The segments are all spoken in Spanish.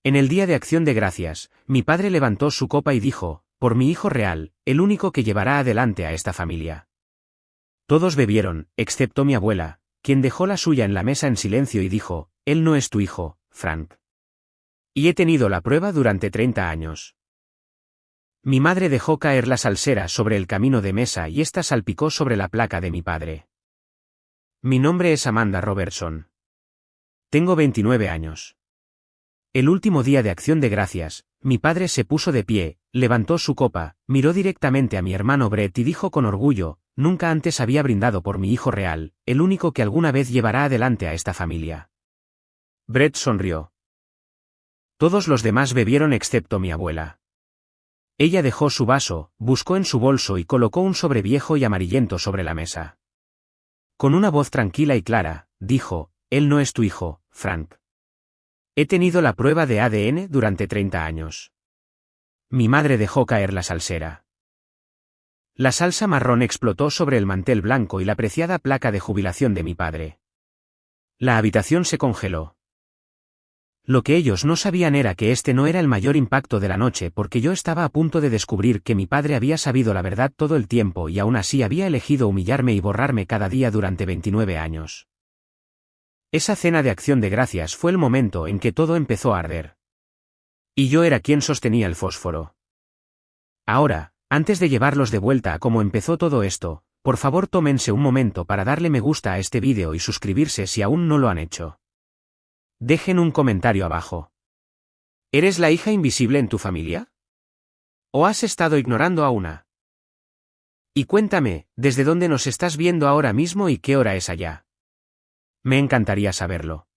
En el día de Acción de Gracias, mi padre levantó su copa y dijo, por mi hijo real, el único que llevará adelante a esta familia. Todos bebieron, excepto mi abuela, quien dejó la suya en la mesa en silencio y dijo, él no es tu hijo, Frank. Y he tenido la prueba durante 30 años. Mi madre dejó caer la salsera sobre el camino de mesa y ésta salpicó sobre la placa de mi padre. Mi nombre es Amanda Robertson. Tengo 29 años. El último día de Acción de Gracias, mi padre se puso de pie, levantó su copa, miró directamente a mi hermano Brett y dijo con orgullo, nunca antes había brindado por mi hijo real, el único que alguna vez llevará adelante a esta familia. Brett sonrió. Todos los demás bebieron excepto mi abuela. Ella dejó su vaso, buscó en su bolso y colocó un sobre viejo y amarillento sobre la mesa. Con una voz tranquila y clara, dijo, él no es tu hijo, Frank. He tenido la prueba de ADN durante 30 años. Mi madre dejó caer la salsera. La salsa marrón explotó sobre el mantel blanco y la preciada placa de jubilación de mi padre. La habitación se congeló. Lo que ellos no sabían era que este no era el mayor impacto de la noche porque yo estaba a punto de descubrir que mi padre había sabido la verdad todo el tiempo y aún así había elegido humillarme y borrarme cada día durante 29 años. Esa cena de Acción de Gracias fue el momento en que todo empezó a arder. Y yo era quien sostenía el fósforo. Ahora, antes de llevarlos de vuelta a cómo empezó todo esto, por favor tómense un momento para darle me gusta a este vídeo y suscribirse si aún no lo han hecho. Dejen un comentario abajo. ¿Eres la hija invisible en tu familia? ¿O has estado ignorando a una? Y cuéntame, ¿desde dónde nos estás viendo ahora mismo y qué hora es allá? Me encantaría saberlo.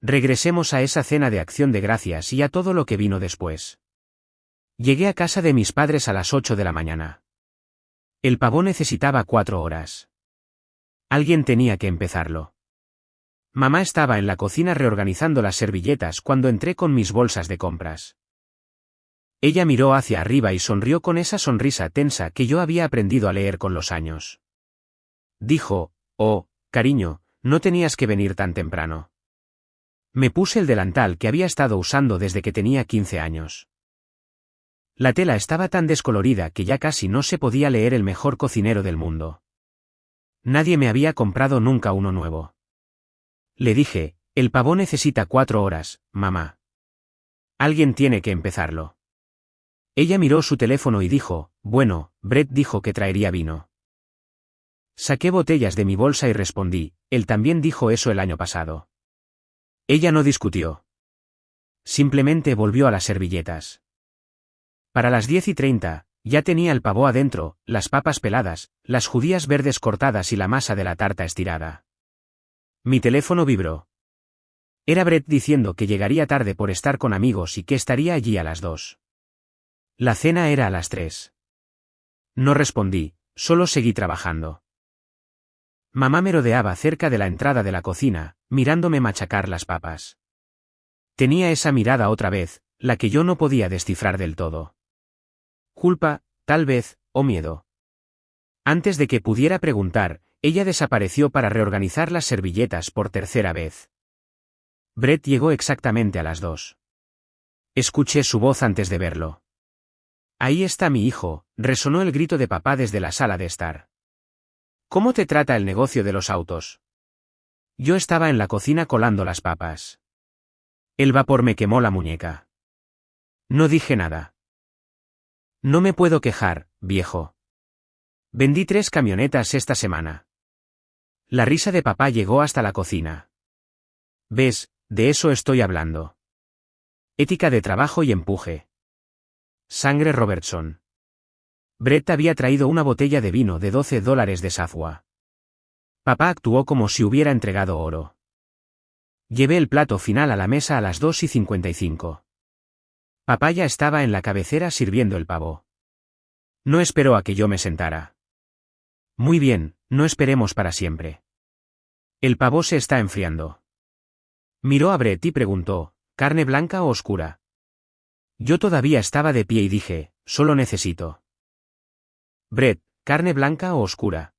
Regresemos a esa cena de Acción de Gracias y a todo lo que vino después. Llegué a casa de mis padres a las 8 de la mañana. El pavo necesitaba 4 horas. Alguien tenía que empezarlo. Mamá estaba en la cocina reorganizando las servilletas cuando entré con mis bolsas de compras. Ella miró hacia arriba y sonrió con esa sonrisa tensa que yo había aprendido a leer con los años. Dijo, oh, cariño, no tenías que venir tan temprano. Me puse el delantal que había estado usando desde que tenía 15 años. La tela estaba tan descolorida que ya casi no se podía leer el mejor cocinero del mundo. Nadie me había comprado nunca uno nuevo. Le dije, el pavo necesita 4 horas, mamá. Alguien tiene que empezarlo. Ella miró su teléfono y dijo, bueno, Brett dijo que traería vino. Saqué botellas de mi bolsa y respondí, él también dijo eso el año pasado. Ella no discutió. Simplemente volvió a las servilletas. Para las 10:30, ya tenía el pavo adentro, las papas peladas, las judías verdes cortadas y la masa de la tarta estirada. Mi teléfono vibró. Era Brett diciendo que llegaría tarde por estar con amigos y que estaría allí a las 2. La cena era a las 3. No respondí, solo seguí trabajando. Mamá merodeaba cerca de la entrada de la cocina, mirándome machacar las papas. Tenía esa mirada otra vez, la que yo no podía descifrar del todo. Culpa, tal vez, o miedo. Antes de que pudiera preguntar, ella desapareció para reorganizar las servilletas por tercera vez. Brett llegó exactamente a las 2. Escuché su voz antes de verlo. Ahí está mi hijo, resonó el grito de papá desde la sala de estar. ¿Cómo te trata el negocio de los autos? Yo estaba en la cocina colando las papas. El vapor me quemó la muñeca. No dije nada. No me puedo quejar, viejo. Vendí 3 camionetas esta semana. La risa de papá llegó hasta la cocina. ¿Ves? De eso estoy hablando. Ética de trabajo y empuje. Sangre Robertson. Brett había traído una botella de vino de $12 de Safwa. Papá actuó como si hubiera entregado oro. Llevé el plato final a la mesa a las 2:55. Papá ya estaba en la cabecera sirviendo el pavo. No esperó a que yo me sentara. Muy bien, no esperemos para siempre. El pavo se está enfriando. Miró a Brett y preguntó, ¿carne blanca o oscura? Yo todavía estaba de pie y dije, solo necesito. Brett, ¿carne blanca o oscura?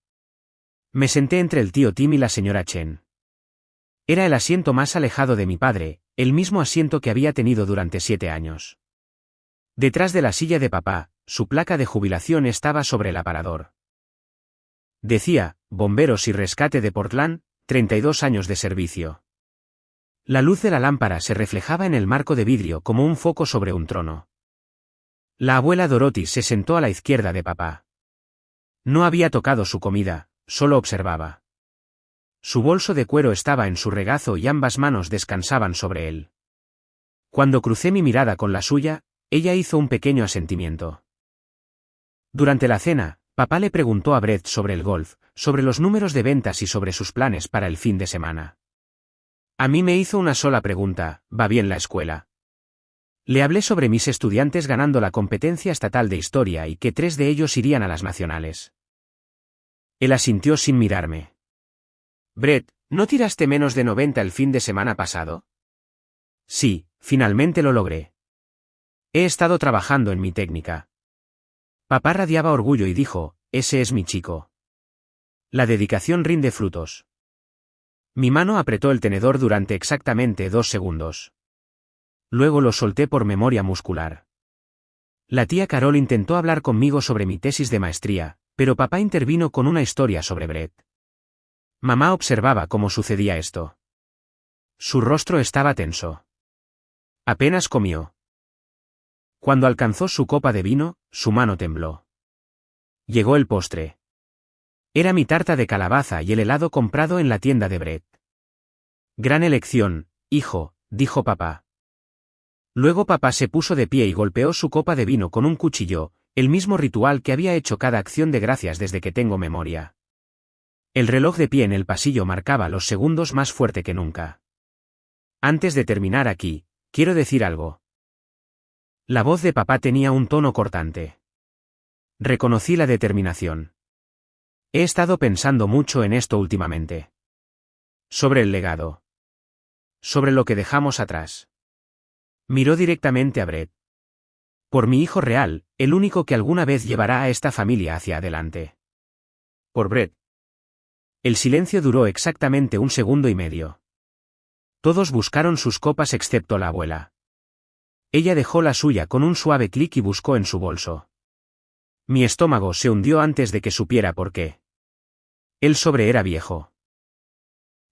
Me senté entre el tío Tim y la señora Chen. Era el asiento más alejado de mi padre, el mismo asiento que había tenido durante 7 años. Detrás de la silla de papá, su placa de jubilación estaba sobre el aparador. Decía, Bomberos y Rescate de Portland, 32 años de servicio. La luz de la lámpara se reflejaba en el marco de vidrio como un foco sobre un trono. La abuela Dorothy se sentó a la izquierda de papá. No había tocado su comida, solo observaba. Su bolso de cuero estaba en su regazo y ambas manos descansaban sobre él. Cuando crucé mi mirada con la suya, ella hizo un pequeño asentimiento. Durante la cena, papá le preguntó a Brett sobre el golf, sobre los números de ventas y sobre sus planes para el fin de semana. A mí me hizo una sola pregunta: ¿va bien la escuela? Le hablé sobre mis estudiantes ganando la competencia estatal de historia y que 3 de ellos irían a las nacionales. Él asintió sin mirarme. Brett, ¿no tiraste menos de 90 el fin de semana pasado? Sí, finalmente lo logré. He estado trabajando en mi técnica. Papá radiaba orgullo y dijo, ese es mi chico. La dedicación rinde frutos. Mi mano apretó el tenedor durante exactamente 2 segundos. Luego lo solté por memoria muscular. La tía Carol intentó hablar conmigo sobre mi tesis de maestría, pero papá intervino con una historia sobre Brett. Mamá observaba cómo sucedía esto. Su rostro estaba tenso. Apenas comió. Cuando alcanzó su copa de vino, su mano tembló. Llegó el postre. Era mi tarta de calabaza y el helado comprado en la tienda de Brett. Gran elección, hijo, dijo papá. Luego papá se puso de pie y golpeó su copa de vino con un cuchillo, el mismo ritual que había hecho cada acción de gracias desde que tengo memoria. El reloj de pie en el pasillo marcaba los segundos más fuerte que nunca. Antes de terminar aquí, quiero decir algo. La voz de papá tenía un tono cortante. Reconocí la determinación. He estado pensando mucho en esto últimamente. Sobre el legado. Sobre lo que dejamos atrás. Miró directamente a Brett. Por mi hijo real, el único que alguna vez llevará a esta familia hacia adelante. Por Brett. El silencio duró exactamente 1 segundo y medio. Todos buscaron sus copas excepto la abuela. Ella dejó la suya con un suave clic y buscó en su bolso. Mi estómago se hundió antes de que supiera por qué. El sobre era viejo.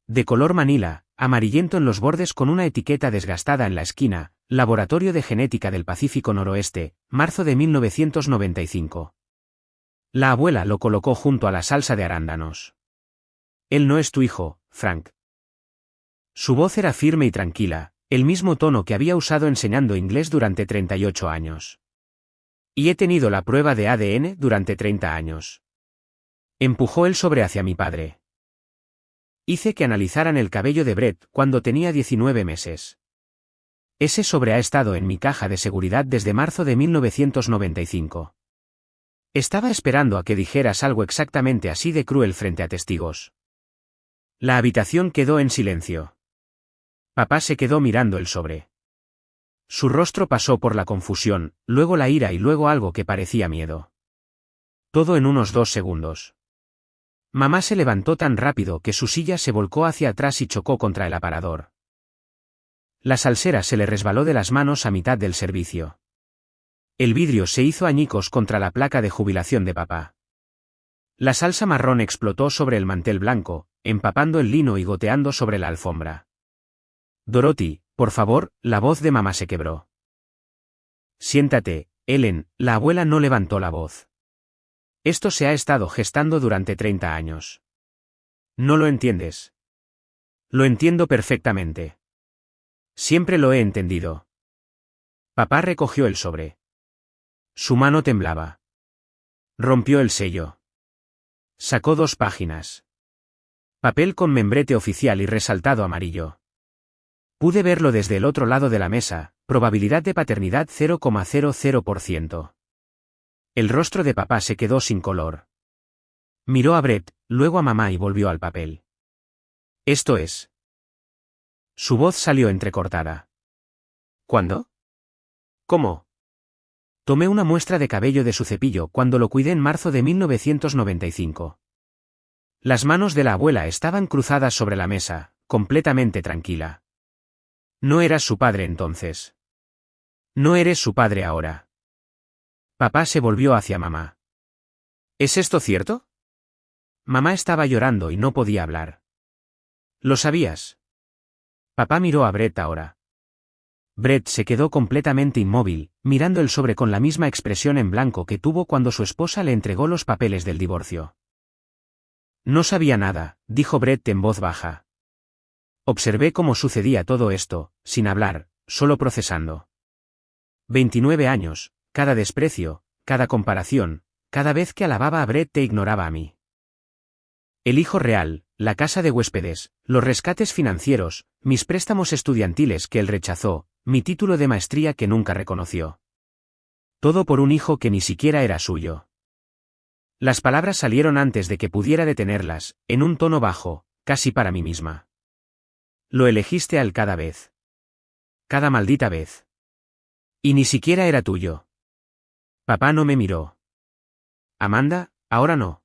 De color manila, amarillento en los bordes con una etiqueta desgastada en la esquina, Laboratorio de Genética del Pacífico Noroeste, marzo de 1995. La abuela lo colocó junto a la salsa de arándanos. Él no es tu hijo, Frank. Su voz era firme y tranquila, el mismo tono que había usado enseñando inglés durante 38 años. Y he tenido la prueba de ADN durante 30 años. Empujó el sobre hacia mi padre. Hice que analizaran el cabello de Brett cuando tenía 19 meses. Ese sobre ha estado en mi caja de seguridad desde marzo de 1995. Estaba esperando a que dijeras algo exactamente así de cruel frente a testigos. La habitación quedó en silencio. Papá se quedó mirando el sobre. Su rostro pasó por la confusión, luego la ira y luego algo que parecía miedo. Todo en unos 2 segundos. Mamá se levantó tan rápido que su silla se volcó hacia atrás y chocó contra el aparador. La salsera se le resbaló de las manos a mitad del servicio. El vidrio se hizo añicos contra la placa de jubilación de papá. La salsa marrón explotó sobre el mantel blanco, empapando el lino y goteando sobre la alfombra. Dorothy, por favor, la voz de mamá se quebró. Siéntate, Ellen, la abuela no levantó la voz. Esto se ha estado gestando durante 30 años. ¿No lo entiendes? Lo entiendo perfectamente. Siempre lo he entendido. Papá recogió el sobre. Su mano temblaba. Rompió el sello. Sacó 2 páginas. Papel con membrete oficial y resaltado amarillo. Pude verlo desde el otro lado de la mesa, probabilidad de paternidad 0,00%. El rostro de papá se quedó sin color. Miró a Brett, luego a mamá y volvió al papel. Esto es. Su voz salió entrecortada. ¿Cuándo? ¿Cómo? Tomé una muestra de cabello de su cepillo cuando lo cuidé en marzo de 1995. Las manos de la abuela estaban cruzadas sobre la mesa, completamente tranquila. No eras su padre entonces. No eres su padre ahora. Papá se volvió hacia mamá. ¿Es esto cierto? Mamá estaba llorando y no podía hablar. ¿Lo sabías? Papá miró a Brett ahora. Brett se quedó completamente inmóvil, mirando el sobre con la misma expresión en blanco que tuvo cuando su esposa le entregó los papeles del divorcio. No sabía nada, dijo Brett en voz baja. Observé cómo sucedía todo esto, sin hablar, solo procesando. 29 años, cada desprecio, cada comparación, cada vez que alababa a Brett te ignoraba a mí. El hijo real, la casa de huéspedes, los rescates financieros, mis préstamos estudiantiles que él rechazó, mi título de maestría que nunca reconoció. Todo por un hijo que ni siquiera era suyo. Las palabras salieron antes de que pudiera detenerlas, en un tono bajo, casi para mí misma. Lo elegiste a él cada vez. Cada maldita vez. Y ni siquiera era tuyo. Papá no me miró. Amanda, ahora no.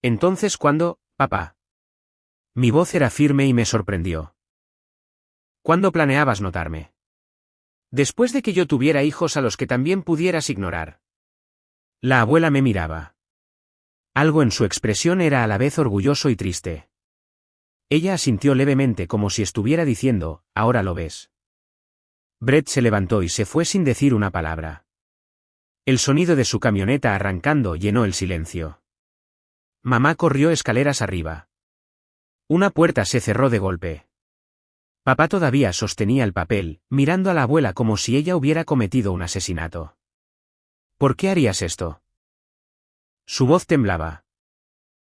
Entonces, ¿cuándo, papá? Mi voz era firme y me sorprendió. ¿Cuándo planeabas notarme? Después de que yo tuviera hijos a los que también pudieras ignorar. La abuela me miraba. Algo en su expresión era a la vez orgulloso y triste. Ella asintió levemente como si estuviera diciendo, ahora lo ves. Brett se levantó y se fue sin decir una palabra. El sonido de su camioneta arrancando llenó el silencio. Mamá corrió escaleras arriba. Una puerta se cerró de golpe. Papá todavía sostenía el papel, mirando a la abuela como si ella hubiera cometido un asesinato. ¿Por qué harías esto? Su voz temblaba.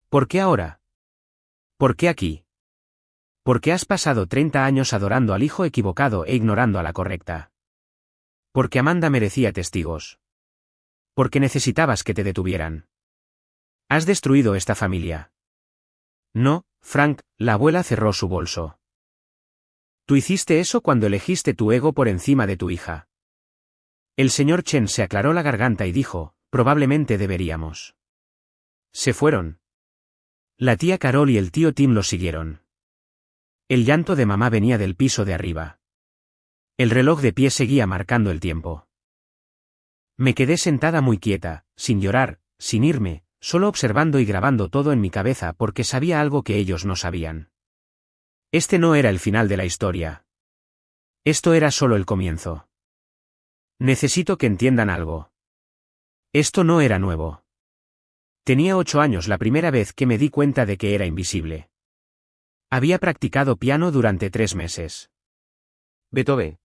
¿Por qué ahora? ¿Por qué aquí? ¿Por qué has pasado 30 años adorando al hijo equivocado e ignorando a la correcta? Porque Amanda merecía testigos. Porque necesitabas que te detuvieran. Has destruido esta familia. No, Frank, la abuela cerró su bolso. Tú hiciste eso cuando elegiste tu ego por encima de tu hija. El señor Chen se aclaró la garganta y dijo, probablemente deberíamos. Se fueron. La tía Carol y el tío Tim los siguieron. El llanto de mamá venía del piso de arriba. El reloj de pie seguía marcando el tiempo. Me quedé sentada muy quieta, sin llorar, sin irme, solo observando y grabando todo en mi cabeza porque sabía algo que ellos no sabían. Este no era el final de la historia. Esto era solo el comienzo. Necesito que entiendan algo. Esto no era nuevo. Tenía 8 años la primera vez que me di cuenta de que era invisible. Había practicado piano durante 3 meses. Beethoven.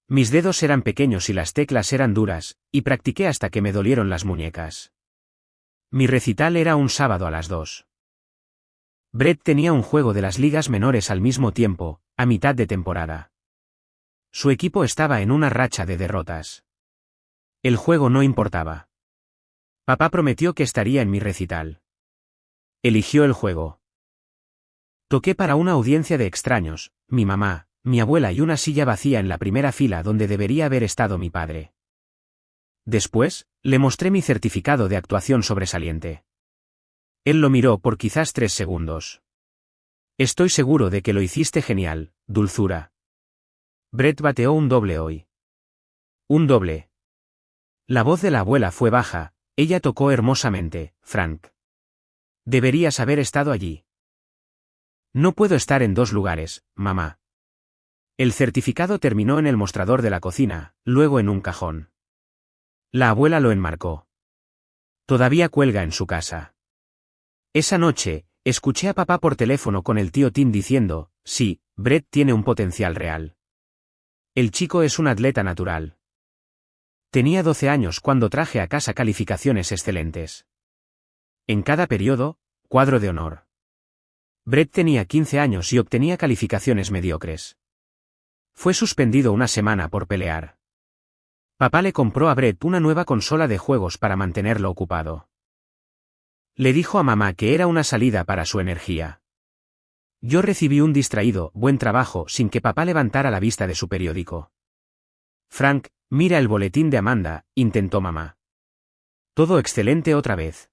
Mis dedos eran pequeños y las teclas eran duras, y practiqué hasta que me dolieron las muñecas. Mi recital era un sábado a las 2. Brett tenía un juego de las ligas menores al mismo tiempo, a mitad de temporada. Su equipo estaba en una racha de derrotas. El juego no importaba. Papá prometió que estaría en mi recital. Eligió el juego. Toqué para una audiencia de extraños, mi mamá, mi abuela y una silla vacía en la primera fila donde debería haber estado mi padre. Después, le mostré mi certificado de actuación sobresaliente. Él lo miró por quizás 3 segundos. Estoy seguro de que lo hiciste genial, dulzura. Brett bateó un doble hoy. Un doble. La voz de la abuela fue baja, ella tocó hermosamente, Frank. Deberías haber estado allí. No puedo estar en 2 lugares, mamá. El certificado terminó en el mostrador de la cocina, luego en un cajón. La abuela lo enmarcó. Todavía cuelga en su casa. Esa noche, escuché a papá por teléfono con el tío Tim diciendo, sí, Brett tiene un potencial real. El chico es un atleta natural. Tenía 12 años cuando traje a casa calificaciones excelentes. En cada periodo, cuadro de honor. Brett tenía 15 años y obtenía calificaciones mediocres. Fue suspendido una semana por pelear. Papá le compró a Brett una nueva consola de juegos para mantenerlo ocupado. Le dijo a mamá que era una salida para su energía. Yo recibí un distraído, buen trabajo, sin que papá levantara la vista de su periódico. Frank, mira el boletín de Amanda, intentó mamá. Todo excelente otra vez.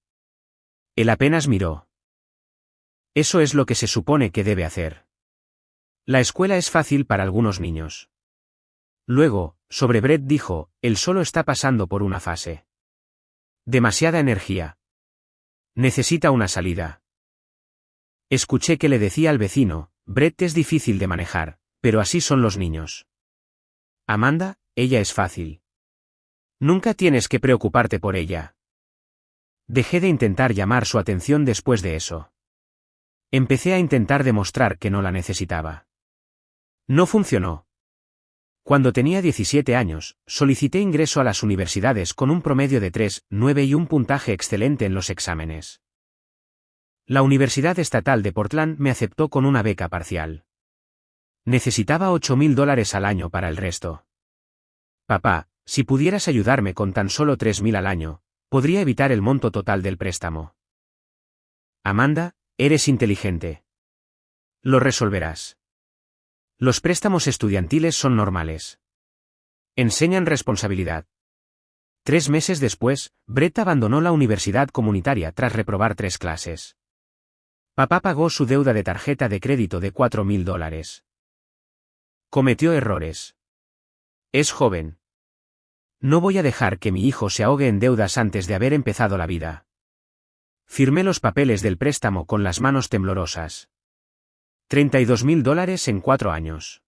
Él apenas miró. Eso es lo que se supone que debe hacer. La escuela es fácil para algunos niños. Luego, sobre Brett dijo, él solo está pasando por una fase. Demasiada energía. Necesita una salida. Escuché que le decía al vecino, Brett es difícil de manejar, pero así son los niños. Amanda, ella es fácil. Nunca tienes que preocuparte por ella. Dejé de intentar llamar su atención después de eso. Empecé a intentar demostrar que no la necesitaba. No funcionó. Cuando tenía 17 años, solicité ingreso a las universidades con un promedio de 3,9 y un puntaje excelente en los exámenes. La Universidad Estatal de Portland me aceptó con una beca parcial. Necesitaba $8,000 al año para el resto. Papá, si pudieras ayudarme con tan solo $3,000 al año, podría evitar el monto total del préstamo. Amanda, eres inteligente. Lo resolverás. Los préstamos estudiantiles son normales. Enseñan responsabilidad. 3 meses después, Brett abandonó la universidad comunitaria tras reprobar 3 clases. Papá pagó su deuda de tarjeta de crédito de $4,000. Cometió errores. Es joven. No voy a dejar que mi hijo se ahogue en deudas antes de haber empezado la vida. Firmé los papeles del préstamo con las manos temblorosas. $32,000 en 4 años.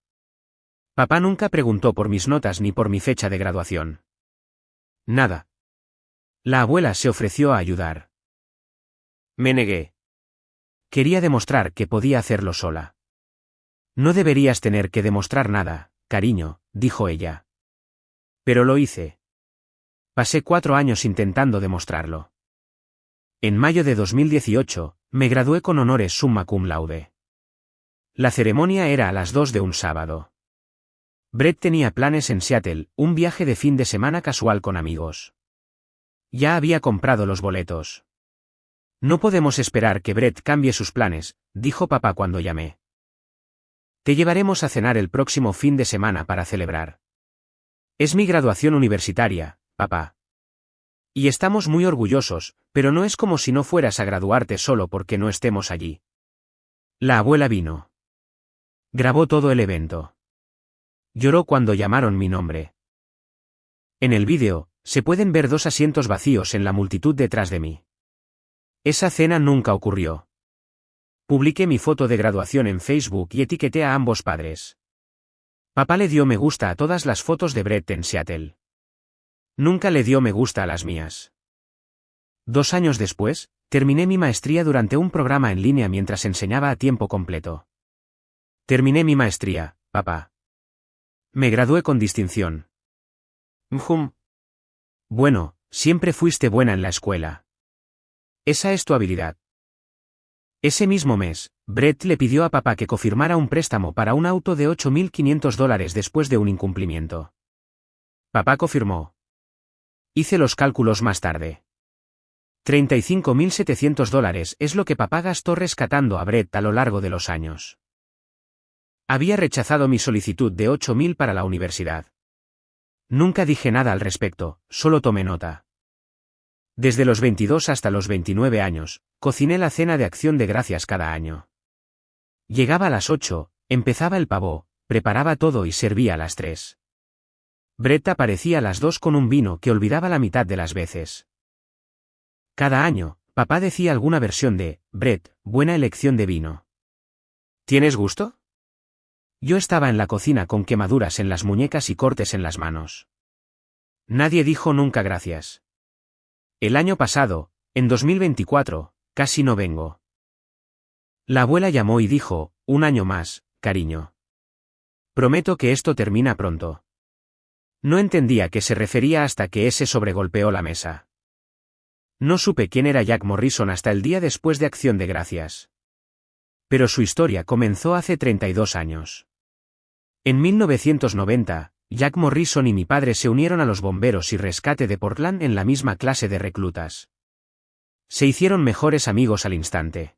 Papá nunca preguntó por mis notas ni por mi fecha de graduación. Nada. La abuela se ofreció a ayudar. Me negué. Quería demostrar que podía hacerlo sola. No deberías tener que demostrar nada, cariño, dijo ella. Pero lo hice. Pasé 4 años intentando demostrarlo. En mayo de 2018, me gradué con honores summa cum laude. La ceremonia era a las 2 de un sábado. Brett tenía planes en Seattle, un viaje de fin de semana casual con amigos. Ya había comprado los boletos. No podemos esperar que Brett cambie sus planes, dijo papá cuando llamé. Te llevaremos a cenar el próximo fin de semana para celebrar. Es mi graduación universitaria, papá. Y estamos muy orgullosos, pero no es como si no fueras a graduarte solo porque no estemos allí. La abuela vino. Grabó todo el evento. Lloró cuando llamaron mi nombre. En el vídeo, se pueden ver 2 asientos vacíos en la multitud detrás de mí. Esa cena nunca ocurrió. Publiqué mi foto de graduación en Facebook y etiqueté a ambos padres. Papá le dio me gusta a todas las fotos de Brett en Seattle. Nunca le dio me gusta a las mías. 2 años después, terminé mi maestría durante un programa en línea mientras enseñaba a tiempo completo. Terminé mi maestría, papá. Me gradué con distinción. Bueno, siempre fuiste buena en la escuela. Esa es tu habilidad. Ese mismo mes, Brett le pidió a papá que confirmara un préstamo para un auto de $8,500 después de un incumplimiento. Papá confirmó. Hice los cálculos más tarde. $35,700 es lo que papá gastó rescatando a Brett a lo largo de los años. Había rechazado mi solicitud de $8,000 para la universidad. Nunca dije nada al respecto, solo tomé nota. Desde los 22 hasta los 29 años, cociné la cena de acción de gracias cada año. Llegaba a las 8, empezaba el pavo, preparaba todo y servía a las 3. Brett aparecía a las 2 con un vino que olvidaba la mitad de las veces. Cada año, papá decía alguna versión de, Brett, buena elección de vino. ¿Tienes gusto? Yo estaba en la cocina con quemaduras en las muñecas y cortes en las manos. Nadie dijo nunca gracias. El año pasado, en 2024, casi no vengo. La abuela llamó y dijo, 1 año más, cariño. Prometo que esto termina pronto. No entendía a qué se refería hasta que ese sobregolpeó la mesa. No supe quién era Jack Morrison hasta el día después de Acción de Gracias. Pero su historia comenzó hace 32 años. En 1990, Jack Morrison y mi padre se unieron a los bomberos y rescate de Portland en la misma clase de reclutas. Se hicieron mejores amigos al instante.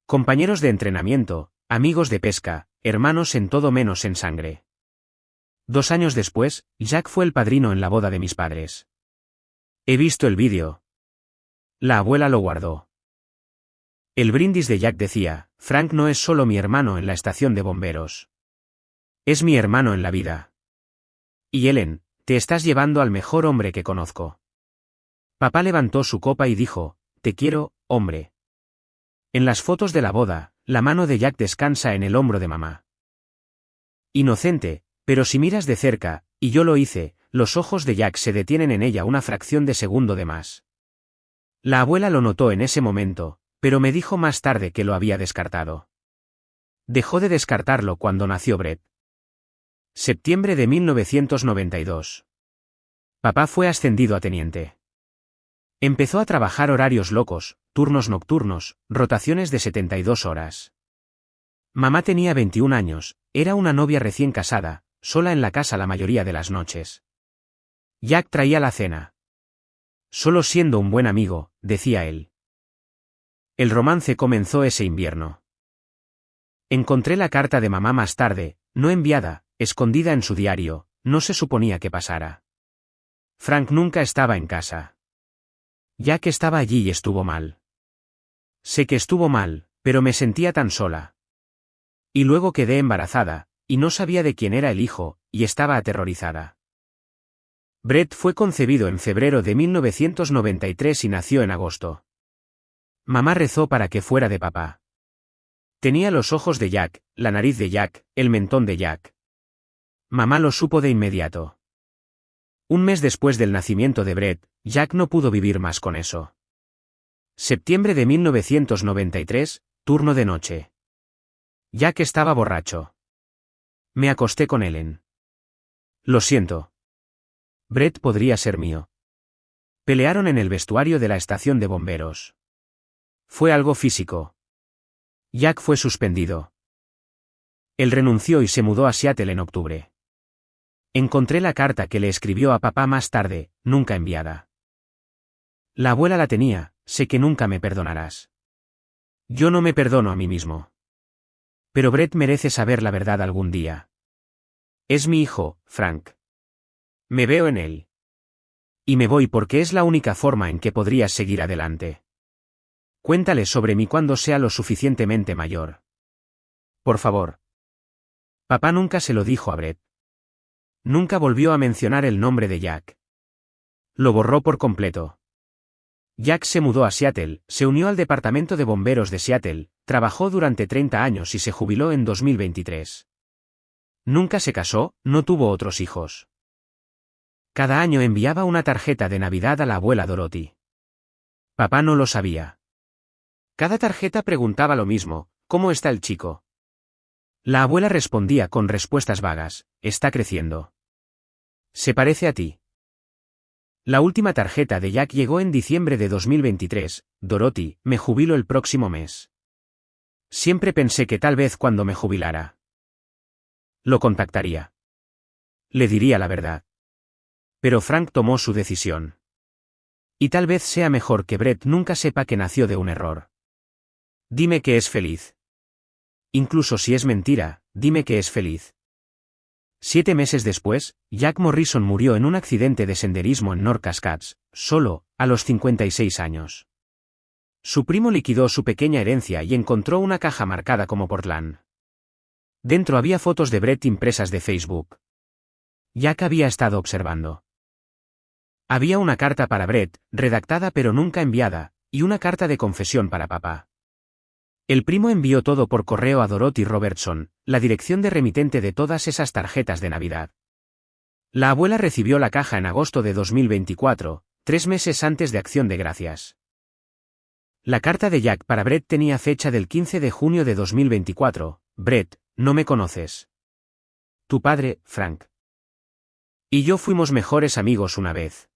Compañeros de entrenamiento, amigos de pesca, hermanos en todo menos en sangre. 2 años después, Jack fue el padrino en la boda de mis padres. He visto el vídeo. La abuela lo guardó. El brindis de Jack decía: Frank no es solo mi hermano en la estación de bomberos. Es mi hermano en la vida. Y Ellen, te estás llevando al mejor hombre que conozco. Papá levantó su copa y dijo: te quiero, hombre. En las fotos de la boda, la mano de Jack descansa en el hombro de mamá. Inocente, pero si miras de cerca, y yo lo hice, los ojos de Jack se detienen en ella una fracción de segundo de más. La abuela lo notó en ese momento, pero me dijo más tarde que lo había descartado. Dejó de descartarlo cuando nació Brett. Septiembre de 1992. Papá fue ascendido a teniente. Empezó a trabajar horarios locos, turnos nocturnos, rotaciones de 72 horas. Mamá tenía 21 años, era una novia recién casada, sola en la casa la mayoría de las noches. Jack traía la cena. Solo siendo un buen amigo, decía él. El romance comenzó ese invierno. Encontré la carta de mamá más tarde, no enviada, escondida en su diario, no se suponía que pasara. Frank nunca estaba en casa. Jack estaba allí y estuvo mal. Sé que estuvo mal, pero me sentía tan sola. Y luego quedé embarazada, y no sabía de quién era el hijo, y estaba aterrorizada. Brett fue concebido en febrero de 1993 y nació en agosto. Mamá rezó para que fuera de papá. Tenía los ojos de Jack, la nariz de Jack, el mentón de Jack. Mamá lo supo de inmediato. Un mes después del nacimiento de Brett, Jack no pudo vivir más con eso. Septiembre de 1993, turno de noche. Jack estaba borracho. Me acosté con Ellen. Lo siento. Brett podría ser mío. Pelearon en el vestuario de la estación de bomberos. Fue algo físico. Jack fue suspendido. Él renunció y se mudó a Seattle en octubre. Encontré la carta que le escribió a papá más tarde, nunca enviada. La abuela la tenía: sé que nunca me perdonarás. Yo no me perdono a mí mismo. Pero Brett merece saber la verdad algún día. Es mi hijo, Frank. Me veo en él. Y me voy porque es la única forma en que podrías seguir adelante. Cuéntale sobre mí cuando sea lo suficientemente mayor. Por favor. Papá nunca se lo dijo a Brett. Nunca volvió a mencionar el nombre de Jack. Lo borró por completo. Jack se mudó a Seattle, se unió al departamento de bomberos de Seattle, trabajó durante 30 años y se jubiló en 2023. Nunca se casó, no tuvo otros hijos. Cada año enviaba una tarjeta de Navidad a la abuela Dorothy. Papá no lo sabía. Cada tarjeta preguntaba lo mismo: ¿cómo está el chico? La abuela respondía con respuestas vagas: está creciendo. ¿Se parece a ti? La última tarjeta de Jack llegó en diciembre de 2023, Dorothy, me jubilo el próximo mes. Siempre pensé que tal vez cuando me jubilara lo contactaría. Le diría la verdad. Pero Frank tomó su decisión. Y tal vez sea mejor que Brett nunca sepa que nació de un error. Dime que es feliz. Incluso si es mentira, dime que es feliz. 7 meses después, Jack Morrison murió en un accidente de senderismo en North Cascades, solo, a los 56 años. Su primo liquidó su pequeña herencia y encontró una caja marcada como Portland. Dentro había fotos de Brett impresas de Facebook. Jack había estado observando. Había una carta para Brett, redactada pero nunca enviada, y una carta de confesión para papá. El primo envió todo por correo a Dorothy Robertson, la dirección de remitente de todas esas tarjetas de Navidad. La abuela recibió la caja en agosto de 2024, 3 meses antes de Acción de Gracias. La carta de Jack para Brett tenía fecha del 15 de junio de 2024, Brett, no me conoces. Tu padre, Frank. Y yo fuimos mejores amigos una vez.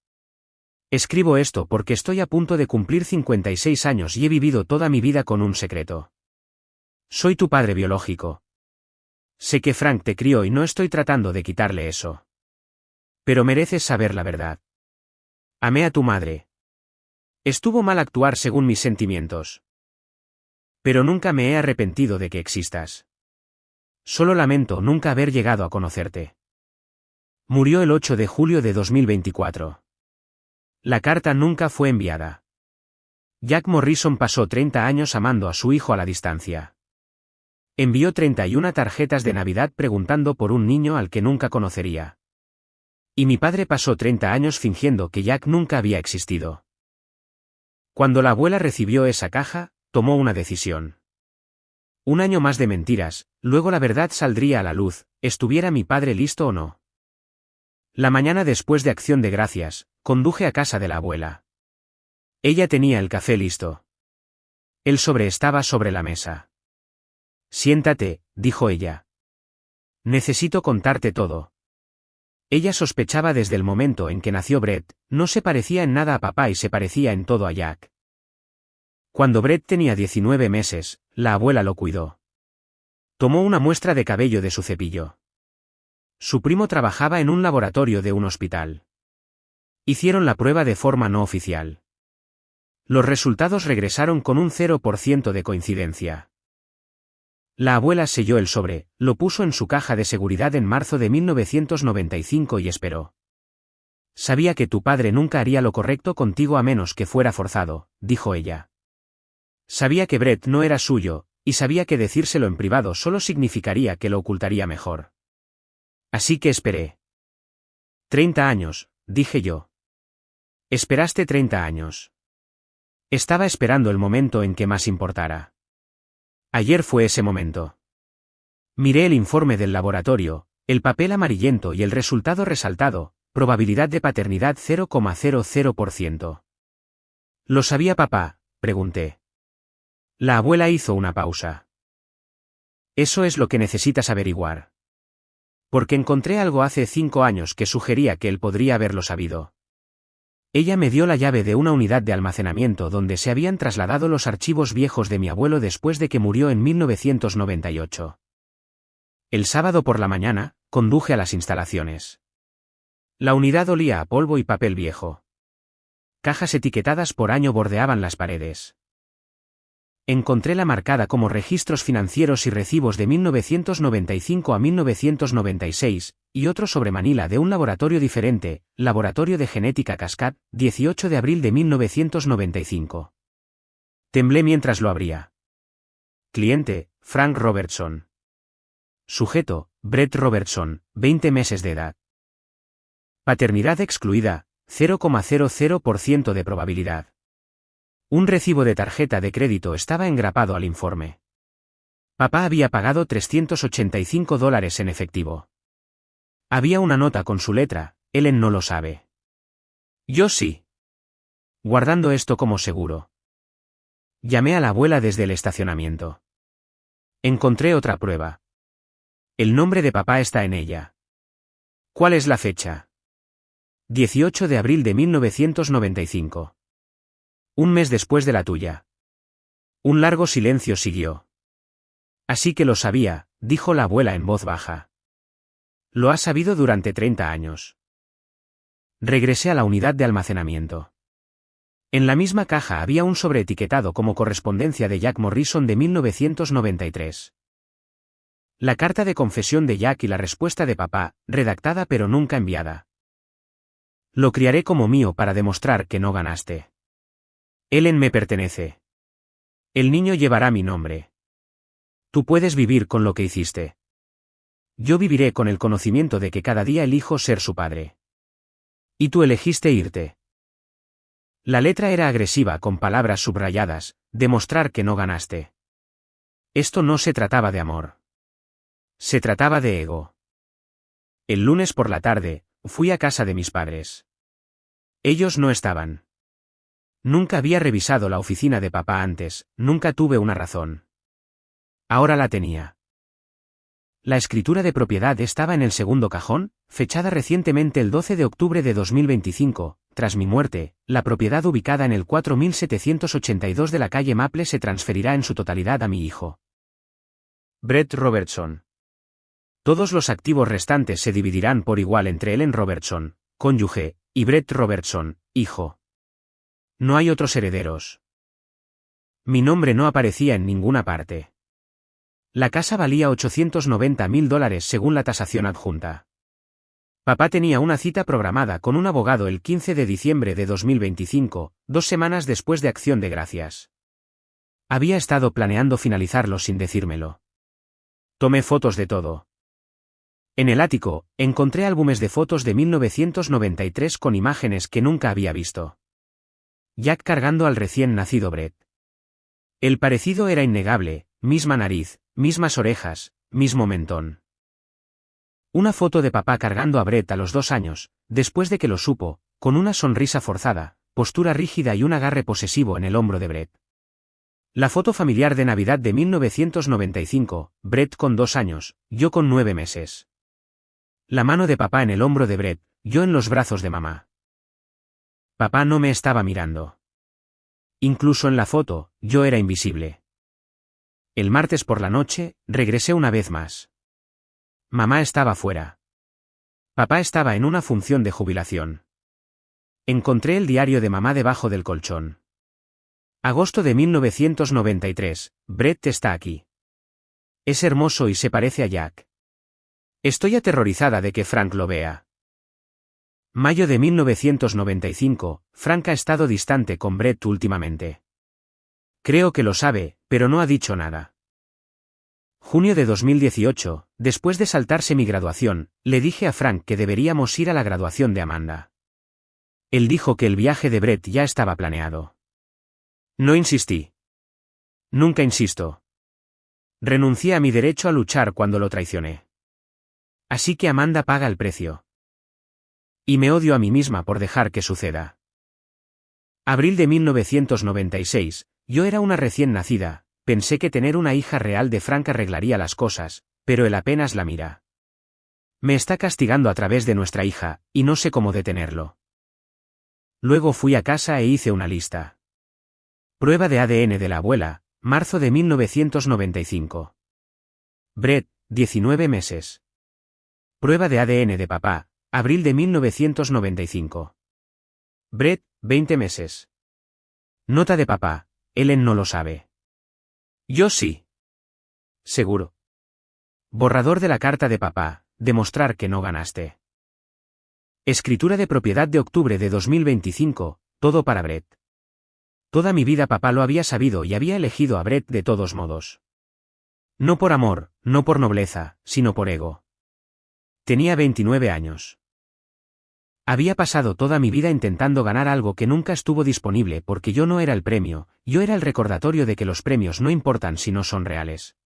Escribo esto porque estoy a punto de cumplir 56 años y he vivido toda mi vida con un secreto. Soy tu padre biológico. Sé que Frank te crió y no estoy tratando de quitarle eso. Pero mereces saber la verdad. Amé a tu madre. Estuvo mal actuar según mis sentimientos. Pero nunca me he arrepentido de que existas. Solo lamento nunca haber llegado a conocerte. Murió el 8 de julio de 2024. La carta nunca fue enviada. Jack Morrison pasó 30 años amando a su hijo a la distancia. Envió 31 tarjetas de Navidad preguntando por un niño al que nunca conocería. Y mi padre pasó 30 años fingiendo que Jack nunca había existido. Cuando la abuela recibió esa caja, tomó una decisión. Un año más de mentiras, luego la verdad saldría a la luz, estuviera mi padre listo o no. La mañana después de Acción de Gracias, conduje a casa de la abuela. Ella tenía el café listo. El sobre estaba sobre la mesa. Siéntate, dijo ella. Necesito contarte todo. Ella sospechaba desde el momento en que nació Brett, no se parecía en nada a papá y se parecía en todo a Jack. Cuando Brett tenía 19 meses, la abuela lo cuidó. Tomó una muestra de cabello de su cepillo. Su primo trabajaba en un laboratorio de un hospital. Hicieron la prueba de forma no oficial. Los resultados regresaron con un 0% de coincidencia. La abuela selló el sobre, lo puso en su caja de seguridad en marzo de 1995 y esperó. Sabía que tu padre nunca haría lo correcto contigo a menos que fuera forzado, dijo ella. Sabía que Brett no era suyo, y sabía que decírselo en privado solo significaría que lo ocultaría mejor. Así que esperé. 30 años, dije yo. Esperaste 30 años. Estaba esperando el momento en que más importara. Ayer fue ese momento. Miré el informe del laboratorio, el papel amarillento y el resultado resaltado, probabilidad de paternidad 0,00%. ¿Lo sabía papá?, pregunté. La abuela hizo una pausa. Eso es lo que necesitas averiguar. Porque encontré algo hace 5 años que sugería que él podría haberlo sabido. Ella me dio la llave de una unidad de almacenamiento donde se habían trasladado los archivos viejos de mi abuelo después de que murió en 1998. El sábado por la mañana, conduje a las instalaciones. La unidad olía a polvo y papel viejo. Cajas etiquetadas por año bordeaban las paredes. Encontré la marcada como registros financieros y recibos de 1995 a 1996, y otro sobre Manila de un laboratorio diferente, Laboratorio de Genética Cascade, 18 de abril de 1995. Temblé mientras lo abría. Cliente, Frank Robertson. Sujeto, Brett Robertson, 20 meses de edad. Paternidad excluida, 0,00% de probabilidad. Un recibo de tarjeta de crédito estaba engrapado al informe. Papá había pagado $385 en efectivo. Había una nota con su letra, Ellen no lo sabe. Yo sí. Guardando esto como seguro. Llamé a la abuela desde el estacionamiento. Encontré otra prueba. El nombre de papá está en ella. ¿Cuál es la fecha? 18 de abril de 1995. Un mes después de la tuya. Un largo silencio siguió. Así que lo sabía, dijo la abuela en voz baja. Lo has sabido durante 30 años. Regresé a la unidad de almacenamiento. En la misma caja había un sobreetiquetado como correspondencia de Jack Morrison de 1993. La carta de confesión de Jack y la respuesta de papá, redactada pero nunca enviada. Lo criaré como mío para demostrar que no ganaste. Ellen me pertenece. El niño llevará mi nombre. Tú puedes vivir con lo que hiciste. Yo viviré con el conocimiento de que cada día elijo ser su padre. Y tú elegiste irte. La letra era agresiva con palabras subrayadas, demostrar que no ganaste. Esto no se trataba de amor. Se trataba de ego. El lunes por la tarde, fui a casa de mis padres. Ellos no estaban. Nunca había revisado la oficina de papá antes, nunca tuve una razón. Ahora la tenía. La escritura de propiedad estaba en el segundo cajón, fechada recientemente el 12 de octubre de 2025, tras mi muerte, la propiedad ubicada en el 4782 de la calle Maple se transferirá en su totalidad a mi hijo. Brett Robertson. Todos los activos restantes se dividirán por igual entre Ellen Robertson, cónyuge, y Brett Robertson, hijo. No hay otros herederos. Mi nombre no aparecía en ninguna parte. La casa valía $890.000 según la tasación adjunta. Papá tenía una cita programada con un abogado el 15 de diciembre de 2025, 2 semanas después de Acción de Gracias. Había estado planeando finalizarlo sin decírmelo. Tomé fotos de todo. En el ático, encontré álbumes de fotos de 1993 con imágenes que nunca había visto. Jack cargando al recién nacido Brett. El parecido era innegable, misma nariz, mismas orejas, mismo mentón. Una foto de papá cargando a Brett a los 2 años, después de que lo supo, con una sonrisa forzada, postura rígida y un agarre posesivo en el hombro de Brett. La foto familiar de Navidad de 1995, Brett con 2 años, yo con 9 meses. La mano de papá en el hombro de Brett, yo en los brazos de mamá. Papá no me estaba mirando. Incluso en la foto, yo era invisible. El martes por la noche, regresé una vez más. Mamá estaba fuera. Papá estaba en una función de jubilación. Encontré el diario de mamá debajo del colchón. Agosto de 1993, Brett está aquí. Es hermoso y se parece a Jack. Estoy aterrorizada de que Frank lo vea. Mayo de 1995, Frank ha estado distante con Brett últimamente. Creo que lo sabe, pero no ha dicho nada. Junio de 2018, después de saltarse mi graduación, le dije a Frank que deberíamos ir a la graduación de Amanda. Él dijo que el viaje de Brett ya estaba planeado. No insistí. Nunca insisto. Renuncié a mi derecho a luchar cuando lo traicioné. Así que Amanda paga el precio. Y me odio a mí misma por dejar que suceda. Abril de 1996, yo era una recién nacida, pensé que tener una hija real de Frank arreglaría las cosas, pero él apenas la mira. Me está castigando a través de nuestra hija, y no sé cómo detenerlo. Luego fui a casa e hice una lista. Prueba de ADN de la abuela, marzo de 1995. Brett, 19 meses. Prueba de ADN de papá, abril de 1995. Brett, 20 meses. Nota de papá, Ellen no lo sabe. Yo sí. Seguro. Borrador de la carta de papá, demostrar que no ganaste. Escritura de propiedad de octubre de 2025, todo para Brett. Toda mi vida papá lo había sabido y había elegido a Brett de todos modos. No por amor, no por nobleza, sino por ego. Tenía 29 años. Había pasado toda mi vida intentando ganar algo que nunca estuvo disponible porque yo no era el premio, yo era el recordatorio de que los premios no importan si no son reales.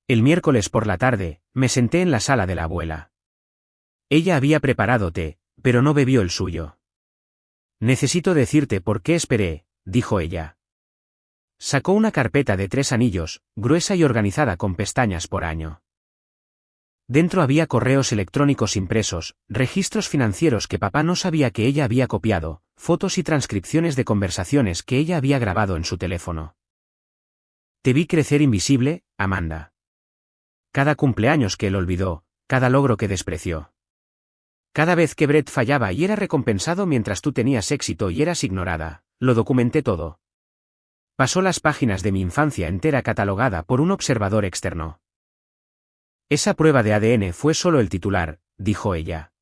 El miércoles por la tarde, me senté en la sala de la abuela. Ella había preparado té, pero no bebió el suyo. Necesito decirte por qué esperé, dijo ella. Sacó una carpeta de 3 anillos, gruesa y organizada con pestañas por año. Dentro había correos electrónicos impresos, registros financieros que papá no sabía que ella había copiado, fotos y transcripciones de conversaciones que ella había grabado en su teléfono. Te vi crecer invisible, Amanda. Cada cumpleaños que él olvidó, cada logro que despreció. Cada vez que Brett fallaba y era recompensado mientras tú tenías éxito y eras ignorada, lo documenté todo. Pasó las páginas de mi infancia entera catalogada por un observador externo. Esa prueba de ADN fue solo el titular, dijo ella.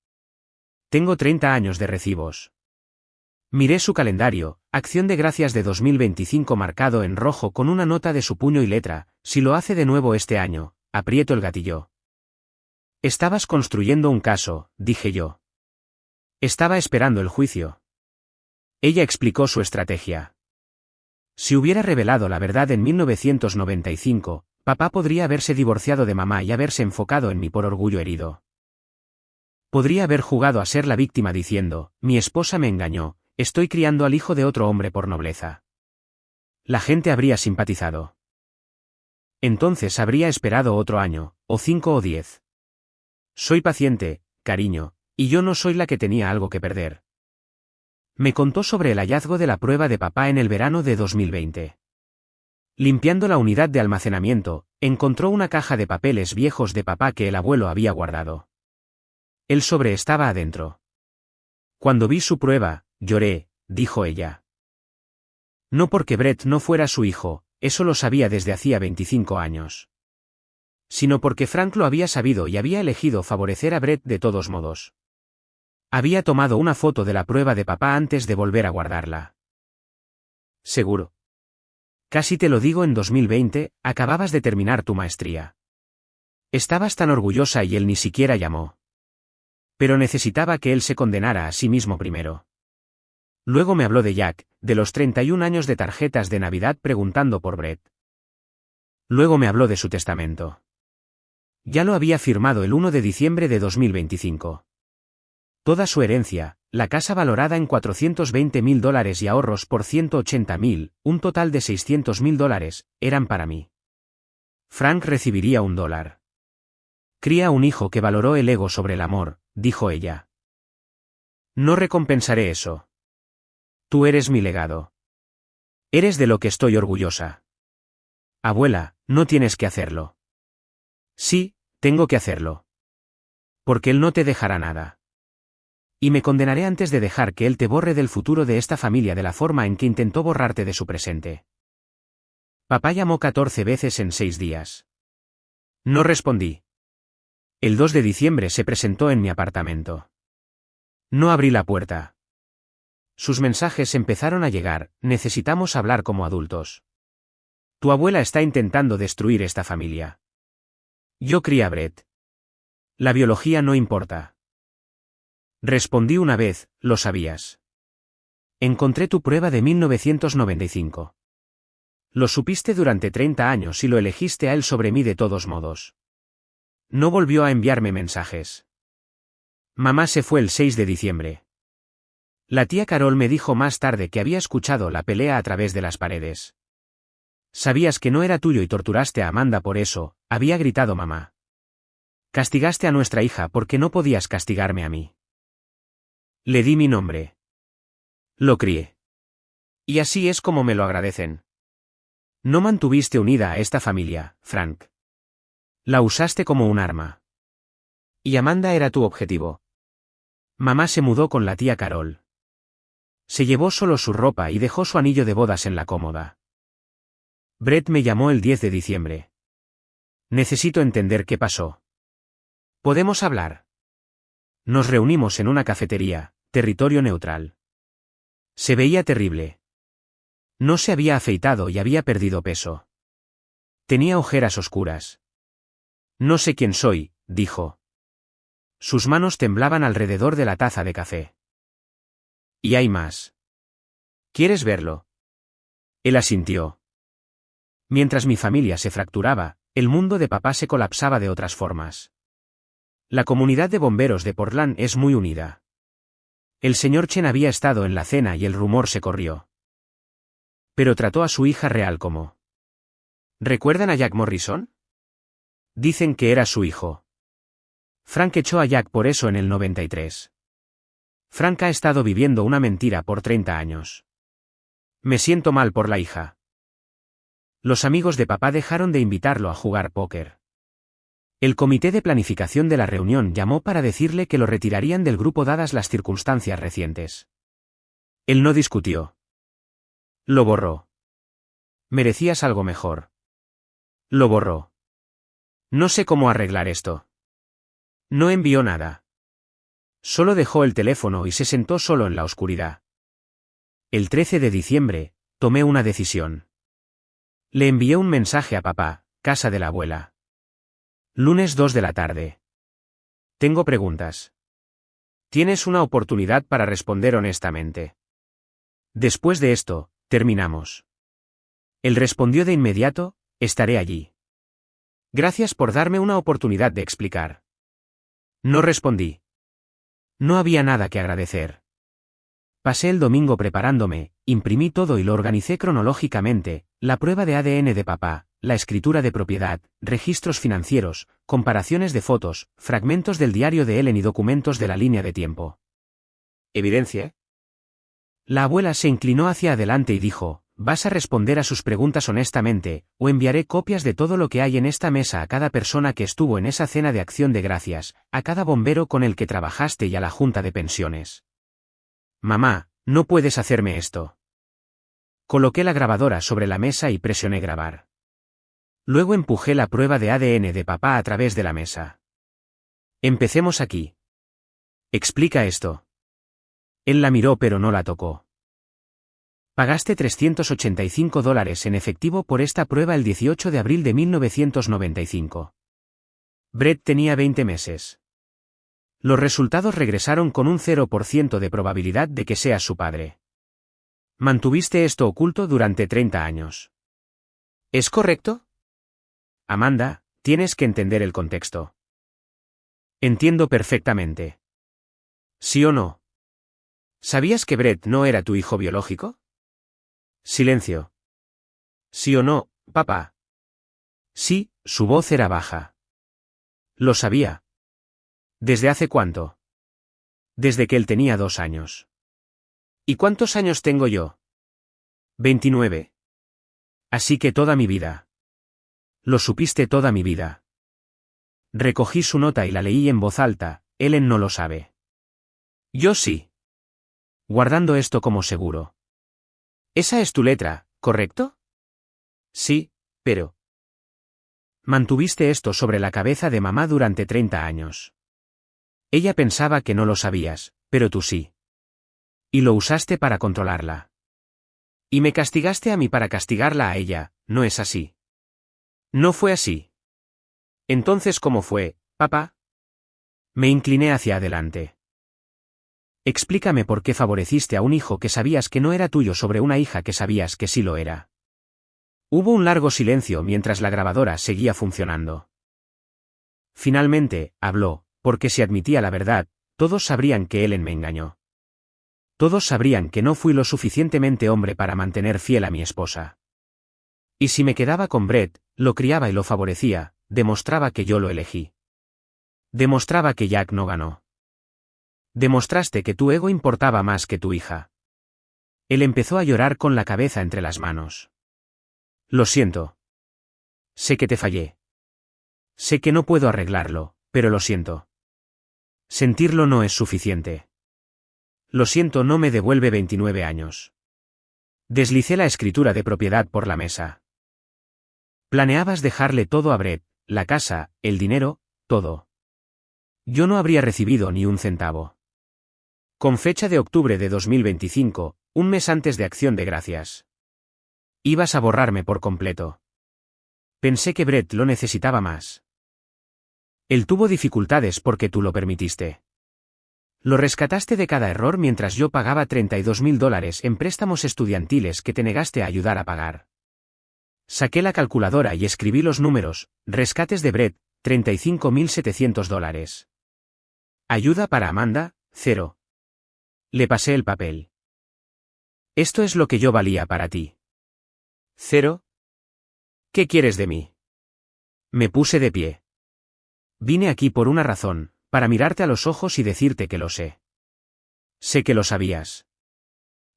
Tengo 30 años de recibos. Miré su calendario, Acción de Gracias de 2025 marcado en rojo con una nota de su puño y letra, si lo hace de nuevo este año, aprieto el gatillo. Estabas construyendo un caso, dije yo. Estaba esperando el juicio. Ella explicó su estrategia. Si hubiera revelado la verdad en 1995, papá podría haberse divorciado de mamá y haberse enfocado en mí por orgullo herido. Podría haber jugado a ser la víctima diciendo, mi esposa me engañó, estoy criando al hijo de otro hombre por nobleza. La gente habría simpatizado. Entonces habría esperado otro año, o 5 o 10. Soy paciente, cariño, y yo no soy la que tenía algo que perder. Me contó sobre el hallazgo de la prueba de papá en el verano de 2020. Limpiando la unidad de almacenamiento, encontró una caja de papeles viejos de papá que el abuelo había guardado. El sobre estaba adentro. Cuando vi su prueba, lloré, dijo ella. No porque Brett no fuera su hijo, eso lo sabía desde hacía 25 años. sino porque Frank lo había sabido y había elegido favorecer a Brett de todos modos. Había tomado una foto de la prueba de papá antes de volver a guardarla. Seguro. Casi te lo digo, en 2020, acababas de terminar tu maestría. Estabas tan orgullosa y él ni siquiera llamó. Pero necesitaba que él se condenara a sí mismo primero. Luego me habló de Jack, de los 31 años de tarjetas de Navidad preguntando por Brett. Luego me habló de su testamento. Ya lo había firmado el 1 de diciembre de 2025. Toda su herencia, la casa valorada en $420.000 y ahorros por $180.000, un total de $600.000, eran para mí. Frank recibiría $1. Cría un hijo que valoró el ego sobre el amor, dijo ella. No recompensaré eso. Tú eres mi legado. Eres de lo que estoy orgullosa. Abuela, no tienes que hacerlo. Sí, tengo que hacerlo. Porque él no te dejará nada. Y me condenaré antes de dejar que él te borre del futuro de esta familia de la forma en que intentó borrarte de su presente. Papá llamó 14 veces en 6 días. No respondí. El 2 de diciembre se presentó en mi apartamento. No abrí la puerta. Sus mensajes empezaron a llegar: necesitamos hablar como adultos. Tu abuela está intentando destruir esta familia. Yo crié a Brett. La biología no importa. Respondí una vez: lo sabías. Encontré tu prueba de 1995. Lo supiste durante 30 años y lo elegiste a él sobre mí de todos modos. No volvió a enviarme mensajes. Mamá se fue el 6 de diciembre. La tía Carol me dijo más tarde que había escuchado la pelea a través de las paredes. Sabías que no era tuyo y torturaste a Amanda por eso, había gritado mamá. Castigaste a nuestra hija porque no podías castigarme a mí. Le di mi nombre. Lo crié. Y así es como me lo agradecen. No mantuviste unida a esta familia, Frank. La usaste como un arma. Y Amanda era tu objetivo. Mamá se mudó con la tía Carol. Se llevó solo su ropa y dejó su anillo de bodas en la cómoda. Brett me llamó el 10 de diciembre. Necesito entender qué pasó. ¿Podemos hablar? Nos reunimos en una cafetería, territorio neutral. Se veía terrible. No se había afeitado y había perdido peso. Tenía ojeras oscuras. No sé quién soy, dijo. Sus manos temblaban alrededor de la taza de café. Y hay más. ¿Quieres verlo? Él asintió. Mientras mi familia se fracturaba, el mundo de papá se colapsaba de otras formas. La comunidad de bomberos de Portland es muy unida. El señor Chen había estado en la cena y el rumor se corrió. Pero trató a su hija real como. ¿Recuerdan a Jack Morrison? Dicen que era su hijo. Frank echó a Jack por eso en el 93. Frank ha estado viviendo una mentira por 30 años. Me siento mal por la hija. Los amigos de papá dejaron de invitarlo a jugar póker. El comité de planificación de la reunión llamó para decirle que lo retirarían del grupo dadas las circunstancias recientes. Él no discutió. Lo borró. Merecías algo mejor. Lo borró. No sé cómo arreglar esto. No envió nada. Solo dejó el teléfono y se sentó solo en la oscuridad. El 13 de diciembre, tomé una decisión. Le envié un mensaje a papá, casa de la abuela. Lunes 2 de la tarde. Tengo preguntas. Tienes una oportunidad para responder honestamente. Después de esto, terminamos. Él respondió de inmediato: estaré allí. Gracias por darme una oportunidad de explicar. No respondí. No había nada que agradecer. Pasé el domingo preparándome, imprimí todo y lo organicé cronológicamente: la prueba de ADN de papá, la escritura de propiedad, registros financieros, comparaciones de fotos, fragmentos del diario de Ellen y documentos de la línea de tiempo. ¿Evidencia? La abuela se inclinó hacia adelante y dijo: vas a responder a sus preguntas honestamente, o enviaré copias de todo lo que hay en esta mesa a cada persona que estuvo en esa cena de acción de gracias, a cada bombero con el que trabajaste y a la junta de pensiones. Mamá, no puedes hacerme esto. Coloqué la grabadora sobre la mesa y presioné grabar. Luego empujé la prueba de ADN de papá a través de la mesa. Empecemos aquí. Explica esto. Él la miró pero no la tocó. Pagaste $385 en efectivo por esta prueba el 18 de abril de 1995. Brett tenía 20 meses. Los resultados regresaron con un 0% de probabilidad de que seas su padre. Mantuviste esto oculto durante 30 años. ¿Es correcto? Amanda, tienes que entender el contexto. Entiendo perfectamente. ¿Sí o no? ¿Sabías que Brett no era tu hijo biológico? Silencio. ¿Sí o no, papá? Sí, su voz era baja. Lo sabía. ¿Desde hace cuánto? Desde que él tenía 2 años. ¿Y cuántos años tengo yo? 29. Así que toda mi vida. Lo supiste toda mi vida. Recogí su nota y la leí en voz alta. Ellen no lo sabe. Yo sí. Guardando esto como seguro. Esa es tu letra, ¿correcto? Sí, pero... Mantuviste esto sobre la cabeza de mamá durante 30 años. Ella pensaba que no lo sabías, pero tú sí. Y lo usaste para controlarla. Y me castigaste a mí para castigarla a ella, ¿no es así? No fue así. Entonces, ¿cómo fue, papá? Me incliné hacia adelante. Explícame por qué favoreciste a un hijo que sabías que no era tuyo sobre una hija que sabías que sí lo era. Hubo un largo silencio mientras la grabadora seguía funcionando. Finalmente, habló, porque si admitía la verdad, todos sabrían que Ellen me engañó. Todos sabrían que no fui lo suficientemente hombre para mantener fiel a mi esposa. Y si me quedaba con Brett, lo criaba y lo favorecía, demostraba que yo lo elegí. Demostraba que Jack no ganó. Demostraste que tu ego importaba más que tu hija. Él empezó a llorar con la cabeza entre las manos. Lo siento. Sé que te fallé. Sé que no puedo arreglarlo, pero lo siento. Sentirlo no es suficiente. Lo siento, no me devuelve 29 años. Deslicé la escritura de propiedad por la mesa. Planeabas dejarle todo a Brett, la casa, el dinero, todo. Yo no habría recibido ni un centavo. Con fecha de octubre de 2025, un mes antes de Acción de Gracias. Ibas a borrarme por completo. Pensé que Brett lo necesitaba más. Él tuvo dificultades porque tú lo permitiste. Lo rescataste de cada error mientras yo pagaba $32.000 en préstamos estudiantiles que te negaste a ayudar a pagar. Saqué la calculadora y escribí los números: rescates de Brett, $35.700. Ayuda para Amanda, 0. Le pasé el papel. Esto es lo que yo valía para ti. 0. ¿Qué quieres de mí? Me puse de pie. Vine aquí por una razón, para mirarte a los ojos y decirte que lo sé. Sé que lo sabías.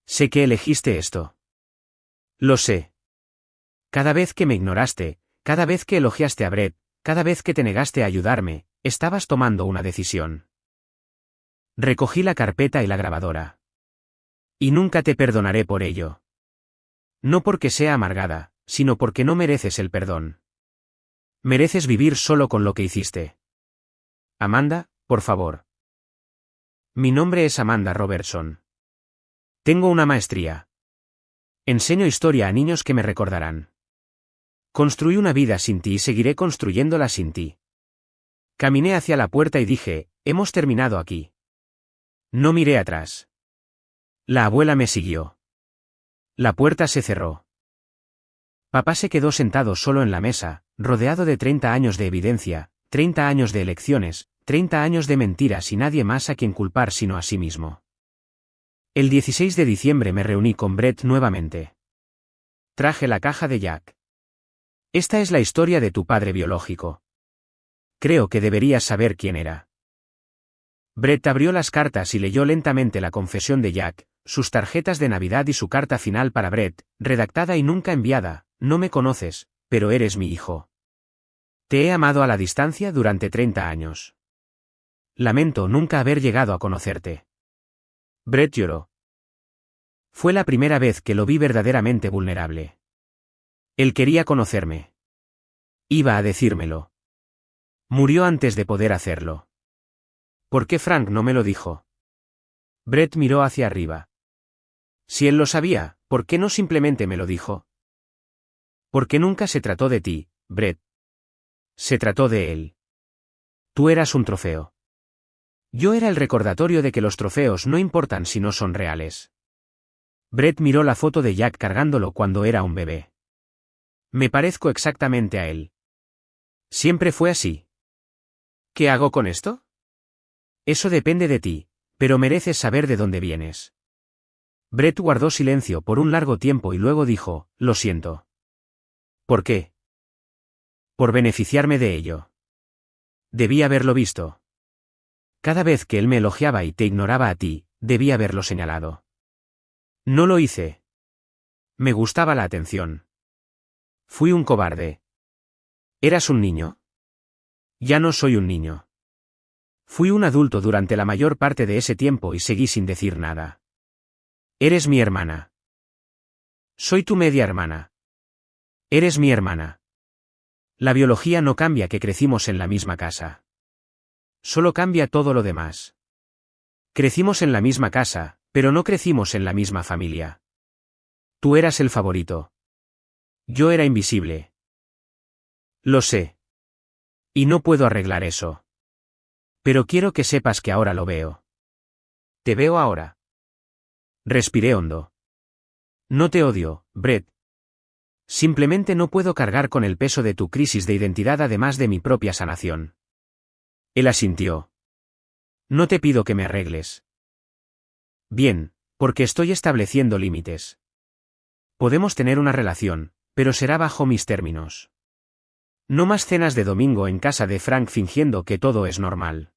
Sé que elegiste esto. Lo sé. Cada vez que me ignoraste, cada vez que elogiaste a Brett, cada vez que te negaste a ayudarme, estabas tomando una decisión. Recogí la carpeta y la grabadora. Y nunca te perdonaré por ello. No porque sea amargada, sino porque no mereces el perdón. Mereces vivir solo con lo que hiciste. Amanda, por favor. Mi nombre es Amanda Robertson. Tengo una maestría. Enseño historia a niños que me recordarán. Construí una vida sin ti y seguiré construyéndola sin ti. Caminé hacia la puerta y dije, hemos terminado aquí. No miré atrás. La abuela me siguió. La puerta se cerró. Papá se quedó sentado solo en la mesa, rodeado de 30 años de evidencia, 30 años de elecciones, 30 años de mentiras y nadie más a quien culpar sino a sí mismo. El 16 de diciembre me reuní con Brett nuevamente. Traje la caja de Jack. Esta es la historia de tu padre biológico. Creo que deberías saber quién era. Brett abrió las cartas y leyó lentamente la confesión de Jack, sus tarjetas de Navidad y su carta final para Brett, redactada y nunca enviada: no me conoces, pero eres mi hijo. Te he amado a la distancia durante 30 años. Lamento nunca haber llegado a conocerte. Brett lloró. Fue la primera vez que lo vi verdaderamente vulnerable. Él quería conocerme. Iba a decírmelo. Murió antes de poder hacerlo. ¿Por qué Frank no me lo dijo? Brett miró hacia arriba. Si él lo sabía, ¿por qué no simplemente me lo dijo? Porque nunca se trató de ti, Brett. Se trató de él. Tú eras un trofeo. Yo era el recordatorio de que los trofeos no importan si no son reales. Brett miró la foto de Jack cargándolo cuando era un bebé. Me parezco exactamente a él. Siempre fue así. ¿Qué hago con esto? Eso depende de ti, pero mereces saber de dónde vienes. Brett guardó silencio por un largo tiempo y luego dijo, lo siento. ¿Por qué? Por beneficiarme de ello. Debí haberlo visto. Cada vez que él me elogiaba y te ignoraba a ti, debí haberlo señalado. No lo hice. Me gustaba la atención. Fui un cobarde. ¿Eras un niño? Ya no soy un niño. Fui un adulto durante la mayor parte de ese tiempo y seguí sin decir nada. Eres mi hermana. Soy tu media hermana. Eres mi hermana. La biología no cambia que crecimos en la misma casa. Solo cambia todo lo demás. Crecimos en la misma casa, pero no crecimos en la misma familia. Tú eras el favorito. Yo era invisible. Lo sé. Y no puedo arreglar eso. Pero quiero que sepas que ahora lo veo. Te veo ahora. Respiré hondo. No te odio, Brett. Simplemente no puedo cargar con el peso de tu crisis de identidad además de mi propia sanación. Él asintió. No te pido que me arregles. Bien, porque estoy estableciendo límites. Podemos tener una relación, pero será bajo mis términos. No más cenas de domingo en casa de Frank fingiendo que todo es normal.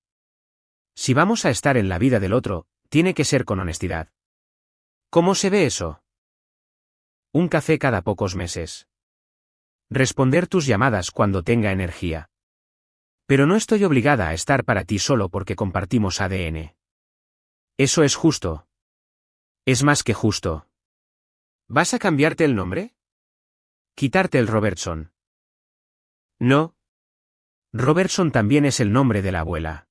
Si vamos a estar en la vida del otro, tiene que ser con honestidad. ¿Cómo se ve eso? Un café cada pocos meses. Responder tus llamadas cuando tenga energía. Pero no estoy obligada a estar para ti solo porque compartimos ADN. Eso es justo. Es más que justo. ¿Vas a cambiarte el nombre? Quitarte el Robertson. No. Robertson también es el nombre de la abuela.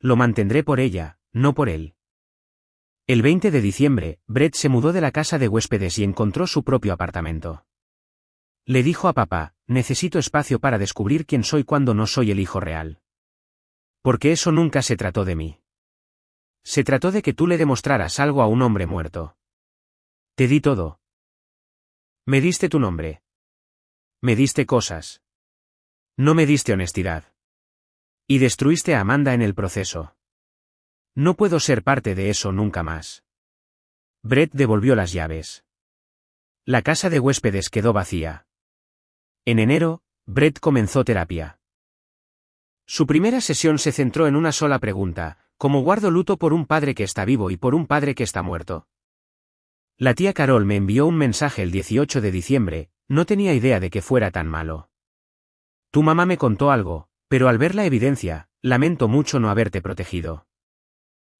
Lo mantendré por ella, no por él. El 20 de diciembre, Brett se mudó de la casa de huéspedes y encontró su propio apartamento. Le dijo a papá, necesito espacio para descubrir quién soy cuando no soy el hijo real. Porque eso nunca se trató de mí. Se trató de que tú le demostraras algo a un hombre muerto. Te di todo. Me diste tu nombre. Me diste cosas. No me diste honestidad. Y destruiste a Amanda en el proceso. No puedo ser parte de eso nunca más. Brett devolvió las llaves. La casa de huéspedes quedó vacía. En enero, Brett comenzó terapia. Su primera sesión se centró en una sola pregunta: ¿cómo guardo luto por un padre que está vivo y por un padre que está muerto? La tía Carol me envió un mensaje el 18 de diciembre, no tenía idea de que fuera tan malo. Tu mamá me contó algo, pero al ver la evidencia, lamento mucho no haberte protegido.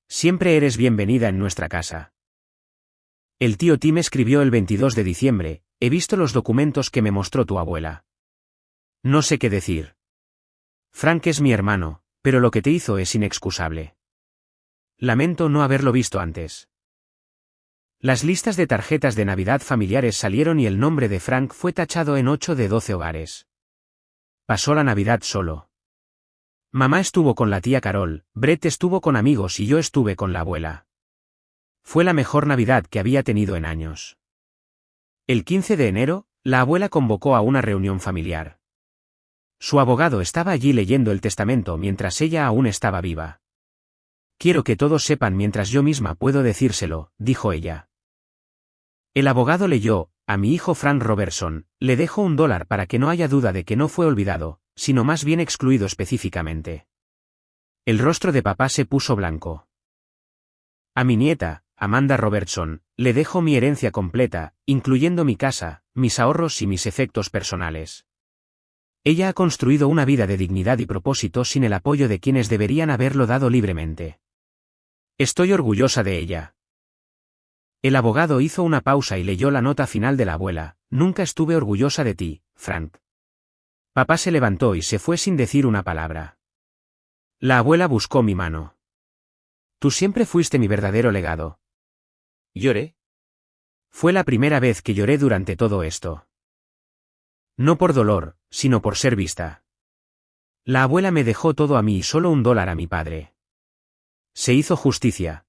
Siempre eres bienvenida en nuestra casa. El tío Tim escribió el 22 de diciembre, he visto los documentos que me mostró tu abuela. No sé qué decir. Frank es mi hermano, pero lo que te hizo es inexcusable. Lamento no haberlo visto antes. Las listas de tarjetas de Navidad familiares salieron y el nombre de Frank fue tachado en 8 de 12 hogares. Pasó la Navidad solo. Mamá estuvo con la tía Carol, Brett estuvo con amigos y yo estuve con la abuela. Fue la mejor Navidad que había tenido en años. El 15 de enero, la abuela convocó a una reunión familiar. Su abogado estaba allí leyendo el testamento mientras ella aún estaba viva. Quiero que todos sepan mientras yo misma puedo decírselo, dijo ella. El abogado leyó, a mi hijo Frank Robertson, le dejo $1 para que no haya duda de que no fue olvidado, sino más bien excluido específicamente. El rostro de papá se puso blanco. A mi nieta, Amanda Robertson, le dejo mi herencia completa, incluyendo mi casa, mis ahorros y mis efectos personales. Ella ha construido una vida de dignidad y propósito sin el apoyo de quienes deberían haberlo dado libremente. Estoy orgullosa de ella. El abogado hizo una pausa y leyó la nota final de la abuela, nunca estuve orgullosa de ti, Frank. Papá se levantó y se fue sin decir una palabra. La abuela buscó mi mano. Tú siempre fuiste mi verdadero legado. Lloré. Fue la primera vez que lloré durante todo esto. No por dolor, sino por ser vista. La abuela me dejó todo a mí y solo $1 a mi padre. Se hizo justicia.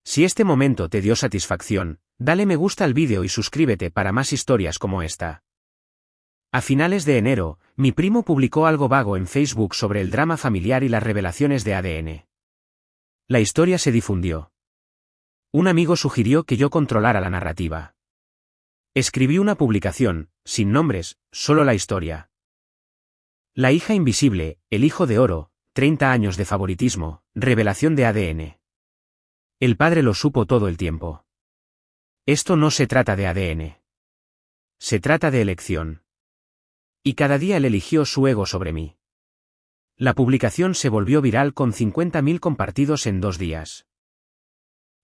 Si este momento te dio satisfacción, dale me gusta al vídeo y suscríbete para más historias como esta. A finales de enero, mi primo publicó algo vago en Facebook sobre el drama familiar y las revelaciones de ADN. La historia se difundió. Un amigo sugirió que yo controlara la narrativa. Escribí una publicación, sin nombres, solo la historia. La hija invisible, el hijo de oro, 30 años de favoritismo, revelación de ADN. El padre lo supo todo el tiempo. Esto no se trata de ADN. Se trata de elección. Y cada día él eligió su ego sobre mí. La publicación se volvió viral con 50.000 compartidos en 2 días.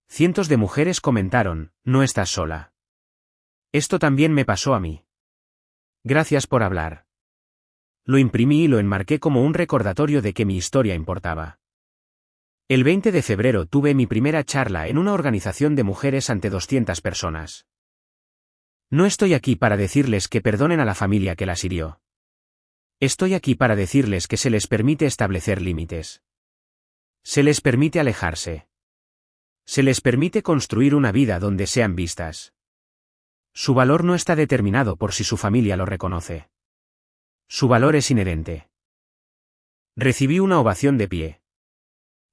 Cientos de mujeres comentaron, no estás sola. Esto también me pasó a mí. Gracias por hablar. Lo imprimí y lo enmarqué como un recordatorio de que mi historia importaba. El 20 de febrero tuve mi primera charla en una organización de mujeres ante 200 personas. No estoy aquí para decirles que perdonen a la familia que las hirió. Estoy aquí para decirles que se les permite establecer límites. Se les permite alejarse. Se les permite construir una vida donde sean vistas. Su valor no está determinado por si su familia lo reconoce. Su valor es inherente. Recibí una ovación de pie.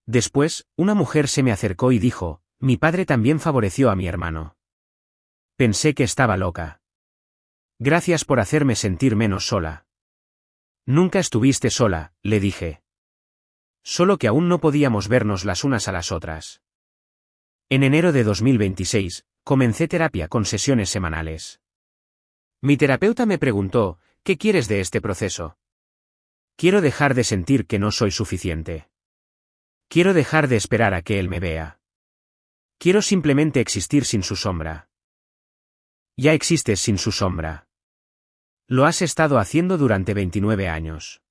Después, una mujer se me acercó y dijo, mi padre también favoreció a mi hermano. Pensé que estaba loca. Gracias por hacerme sentir menos sola. Nunca estuviste sola, le dije. Solo que aún no podíamos vernos las unas a las otras. En enero de 2026, comencé terapia con sesiones semanales. Mi terapeuta me preguntó, ¿qué quieres de este proceso? Quiero dejar de sentir que no soy suficiente. Quiero dejar de esperar a que él me vea. Quiero simplemente existir sin su sombra. Ya existes sin su sombra. Lo has estado haciendo durante 29 años.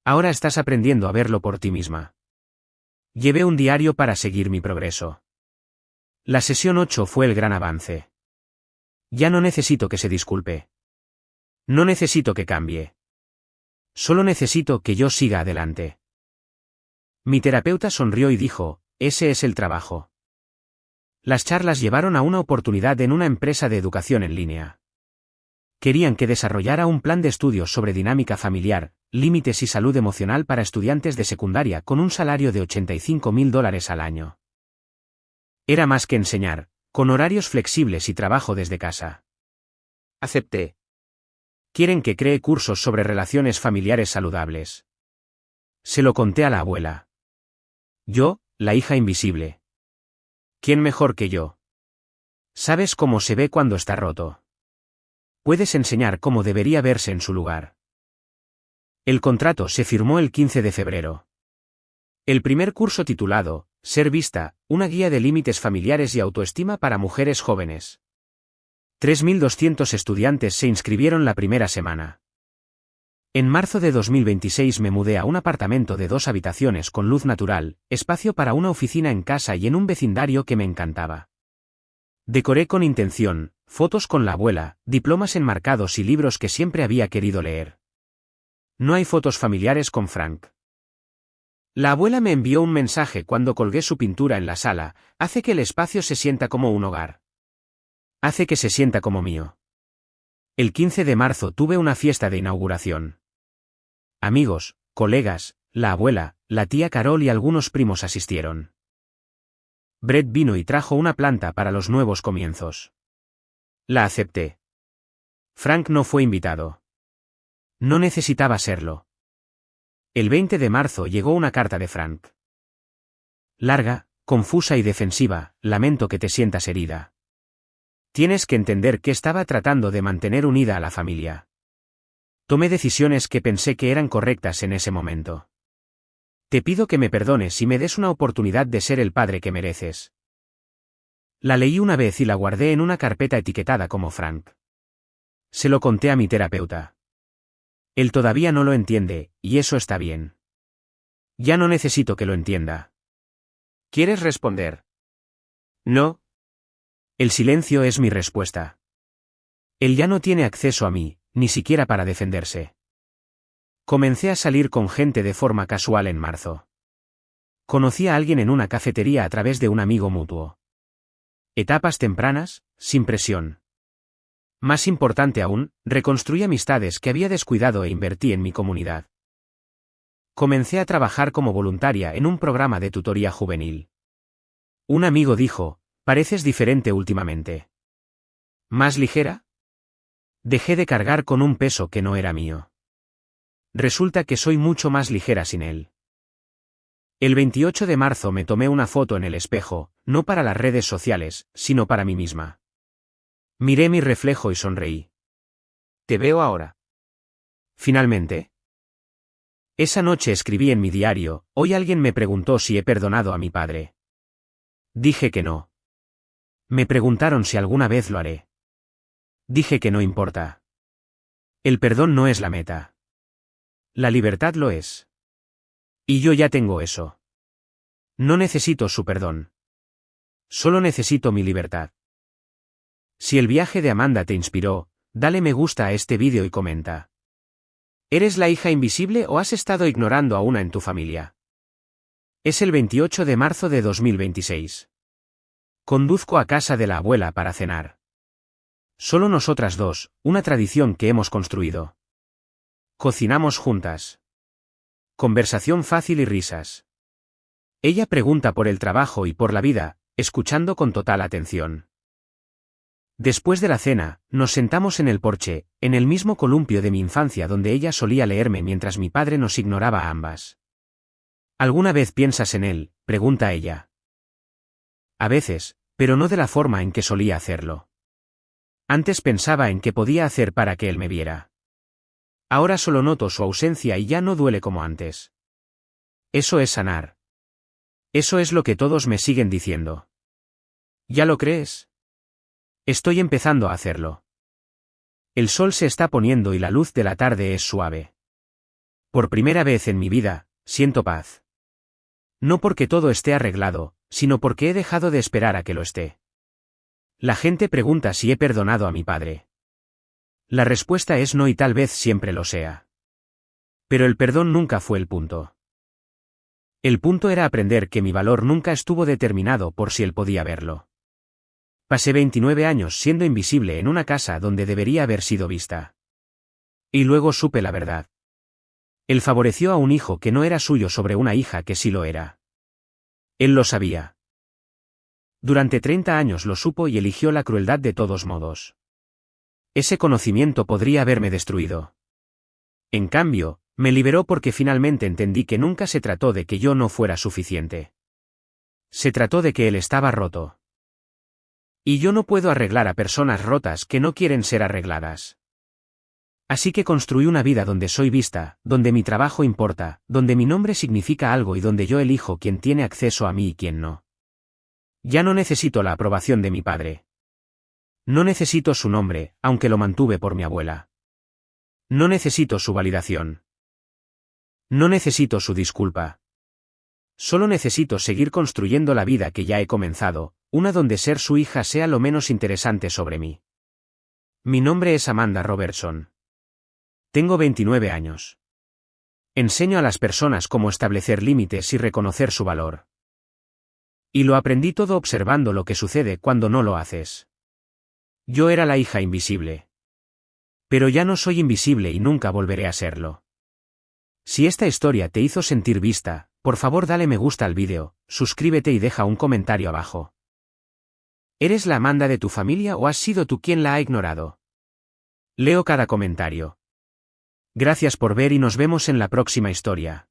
Ahora estás aprendiendo a verlo por ti misma. Llevé un diario para seguir mi progreso. La sesión 8 fue el gran avance. Ya no necesito que se disculpe. No necesito que cambie. Solo necesito que yo siga adelante. Mi terapeuta sonrió y dijo, ese es el trabajo. Las charlas llevaron a una oportunidad en una empresa de educación en línea. Querían que desarrollara un plan de estudios sobre dinámica familiar, límites y salud emocional para estudiantes de secundaria con un salario de $85.000 al año. Era más que enseñar, con horarios flexibles y trabajo desde casa. Acepté. Quieren que cree cursos sobre relaciones familiares saludables. Se lo conté a la abuela. Yo, la hija invisible. ¿Quién mejor que yo? ¿Sabes cómo se ve cuando está roto? Puedes enseñar cómo debería verse en su lugar. El contrato se firmó el 15 de febrero. El primer curso titulado, Ser Vista, una guía de límites familiares y autoestima para mujeres jóvenes. 3.200 estudiantes se inscribieron la primera semana. En marzo de 2026 me mudé a un apartamento de 2 habitaciones con luz natural, espacio para una oficina en casa y en un vecindario que me encantaba. Decoré con intención, fotos con la abuela, diplomas enmarcados y libros que siempre había querido leer. No hay fotos familiares con Frank. La abuela me envió un mensaje cuando colgué su pintura en la sala, hace que el espacio se sienta como un hogar. Hace que se sienta como mío. El 15 de marzo tuve una fiesta de inauguración. Amigos, colegas, la abuela, la tía Carol y algunos primos asistieron. Brett vino y trajo una planta para los nuevos comienzos. La acepté. Frank no fue invitado. No necesitaba serlo. El 20 de marzo llegó una carta de Frank. Larga, confusa y defensiva, lamento que te sientas herida. Tienes que entender que estaba tratando de mantener unida a la familia. Tomé decisiones que pensé que eran correctas en ese momento. Te pido que me perdones y me des una oportunidad de ser el padre que mereces. La leí una vez y la guardé en una carpeta etiquetada como Frank. Se lo conté a mi terapeuta. Él todavía no lo entiende, y eso está bien. Ya no necesito que lo entienda. ¿Quieres responder? No. El silencio es mi respuesta. Él ya no tiene acceso a mí, ni siquiera para defenderse. Comencé a salir con gente de forma casual en marzo. Conocí a alguien en una cafetería a través de un amigo mutuo. Etapas tempranas, sin presión. Más importante aún, reconstruí amistades que había descuidado e invertí en mi comunidad. Comencé a trabajar como voluntaria en un programa de tutoría juvenil. Un amigo dijo, pareces diferente últimamente. ¿Más ligera? Dejé de cargar con un peso que no era mío. Resulta que soy mucho más ligera sin él. El 28 de marzo me tomé una foto en el espejo, no para las redes sociales, sino para mí misma. Miré mi reflejo y sonreí. Te veo ahora. Finalmente. Esa noche escribí en mi diario, hoy alguien me preguntó si he perdonado a mi padre. Dije que no. Me preguntaron si alguna vez lo haré. Dije que no importa. El perdón no es la meta. La libertad lo es. Y yo ya tengo eso. No necesito su perdón. Solo necesito mi libertad. Si el viaje de Amanda te inspiró, dale me gusta a este vídeo y comenta. ¿Eres la hija invisible o has estado ignorando a una en tu familia? Es el 28 de marzo de 2026. Conduzco a casa de la abuela para cenar. Solo nosotras dos, una tradición que hemos construido. Cocinamos juntas. Conversación fácil y risas. Ella pregunta por el trabajo y por la vida, escuchando con total atención. Después de la cena, nos sentamos en el porche, en el mismo columpio de mi infancia donde ella solía leerme mientras mi padre nos ignoraba a ambas. ¿Alguna vez piensas en él?, pregunta ella. A veces, pero no de la forma en que solía hacerlo. Antes pensaba en qué podía hacer para que él me viera. Ahora solo noto su ausencia y ya no duele como antes. Eso es sanar. Eso es lo que todos me siguen diciendo. ¿Ya lo crees? Estoy empezando a hacerlo. El sol se está poniendo y la luz de la tarde es suave. Por primera vez en mi vida, siento paz. No porque todo esté arreglado, sino porque he dejado de esperar a que lo esté. La gente pregunta si he perdonado a mi padre. La respuesta es no y tal vez siempre lo sea. Pero el perdón nunca fue el punto. El punto era aprender que mi valor nunca estuvo determinado por si él podía verlo. Pasé 29 años siendo invisible en una casa donde debería haber sido vista. Y luego supe la verdad. Él favoreció a un hijo que no era suyo sobre una hija que sí lo era. Él lo sabía. Durante 30 años lo supo y eligió la crueldad de todos modos. Ese conocimiento podría haberme destruido. En cambio, me liberó porque finalmente entendí que nunca se trató de que yo no fuera suficiente. Se trató de que él estaba roto. Y yo no puedo arreglar a personas rotas que no quieren ser arregladas. Así que construí una vida donde soy vista, donde mi trabajo importa, donde mi nombre significa algo y donde yo elijo quién tiene acceso a mí y quién no. Ya no necesito la aprobación de mi padre. No necesito su nombre, aunque lo mantuve por mi abuela. No necesito su validación. No necesito su disculpa. Solo necesito seguir construyendo la vida que ya he comenzado, una donde ser su hija sea lo menos interesante sobre mí. Mi nombre es Amanda Robertson. Tengo 29 años. Enseño a las personas cómo establecer límites y reconocer su valor. Y lo aprendí todo observando lo que sucede cuando no lo haces. Yo era la hija invisible. Pero ya no soy invisible y nunca volveré a serlo. Si esta historia te hizo sentir vista, por favor dale me gusta al vídeo, suscríbete y deja un comentario abajo. ¿Eres la Amanda de tu familia o has sido tú quien la ha ignorado? Leo cada comentario. Gracias por ver y nos vemos en la próxima historia.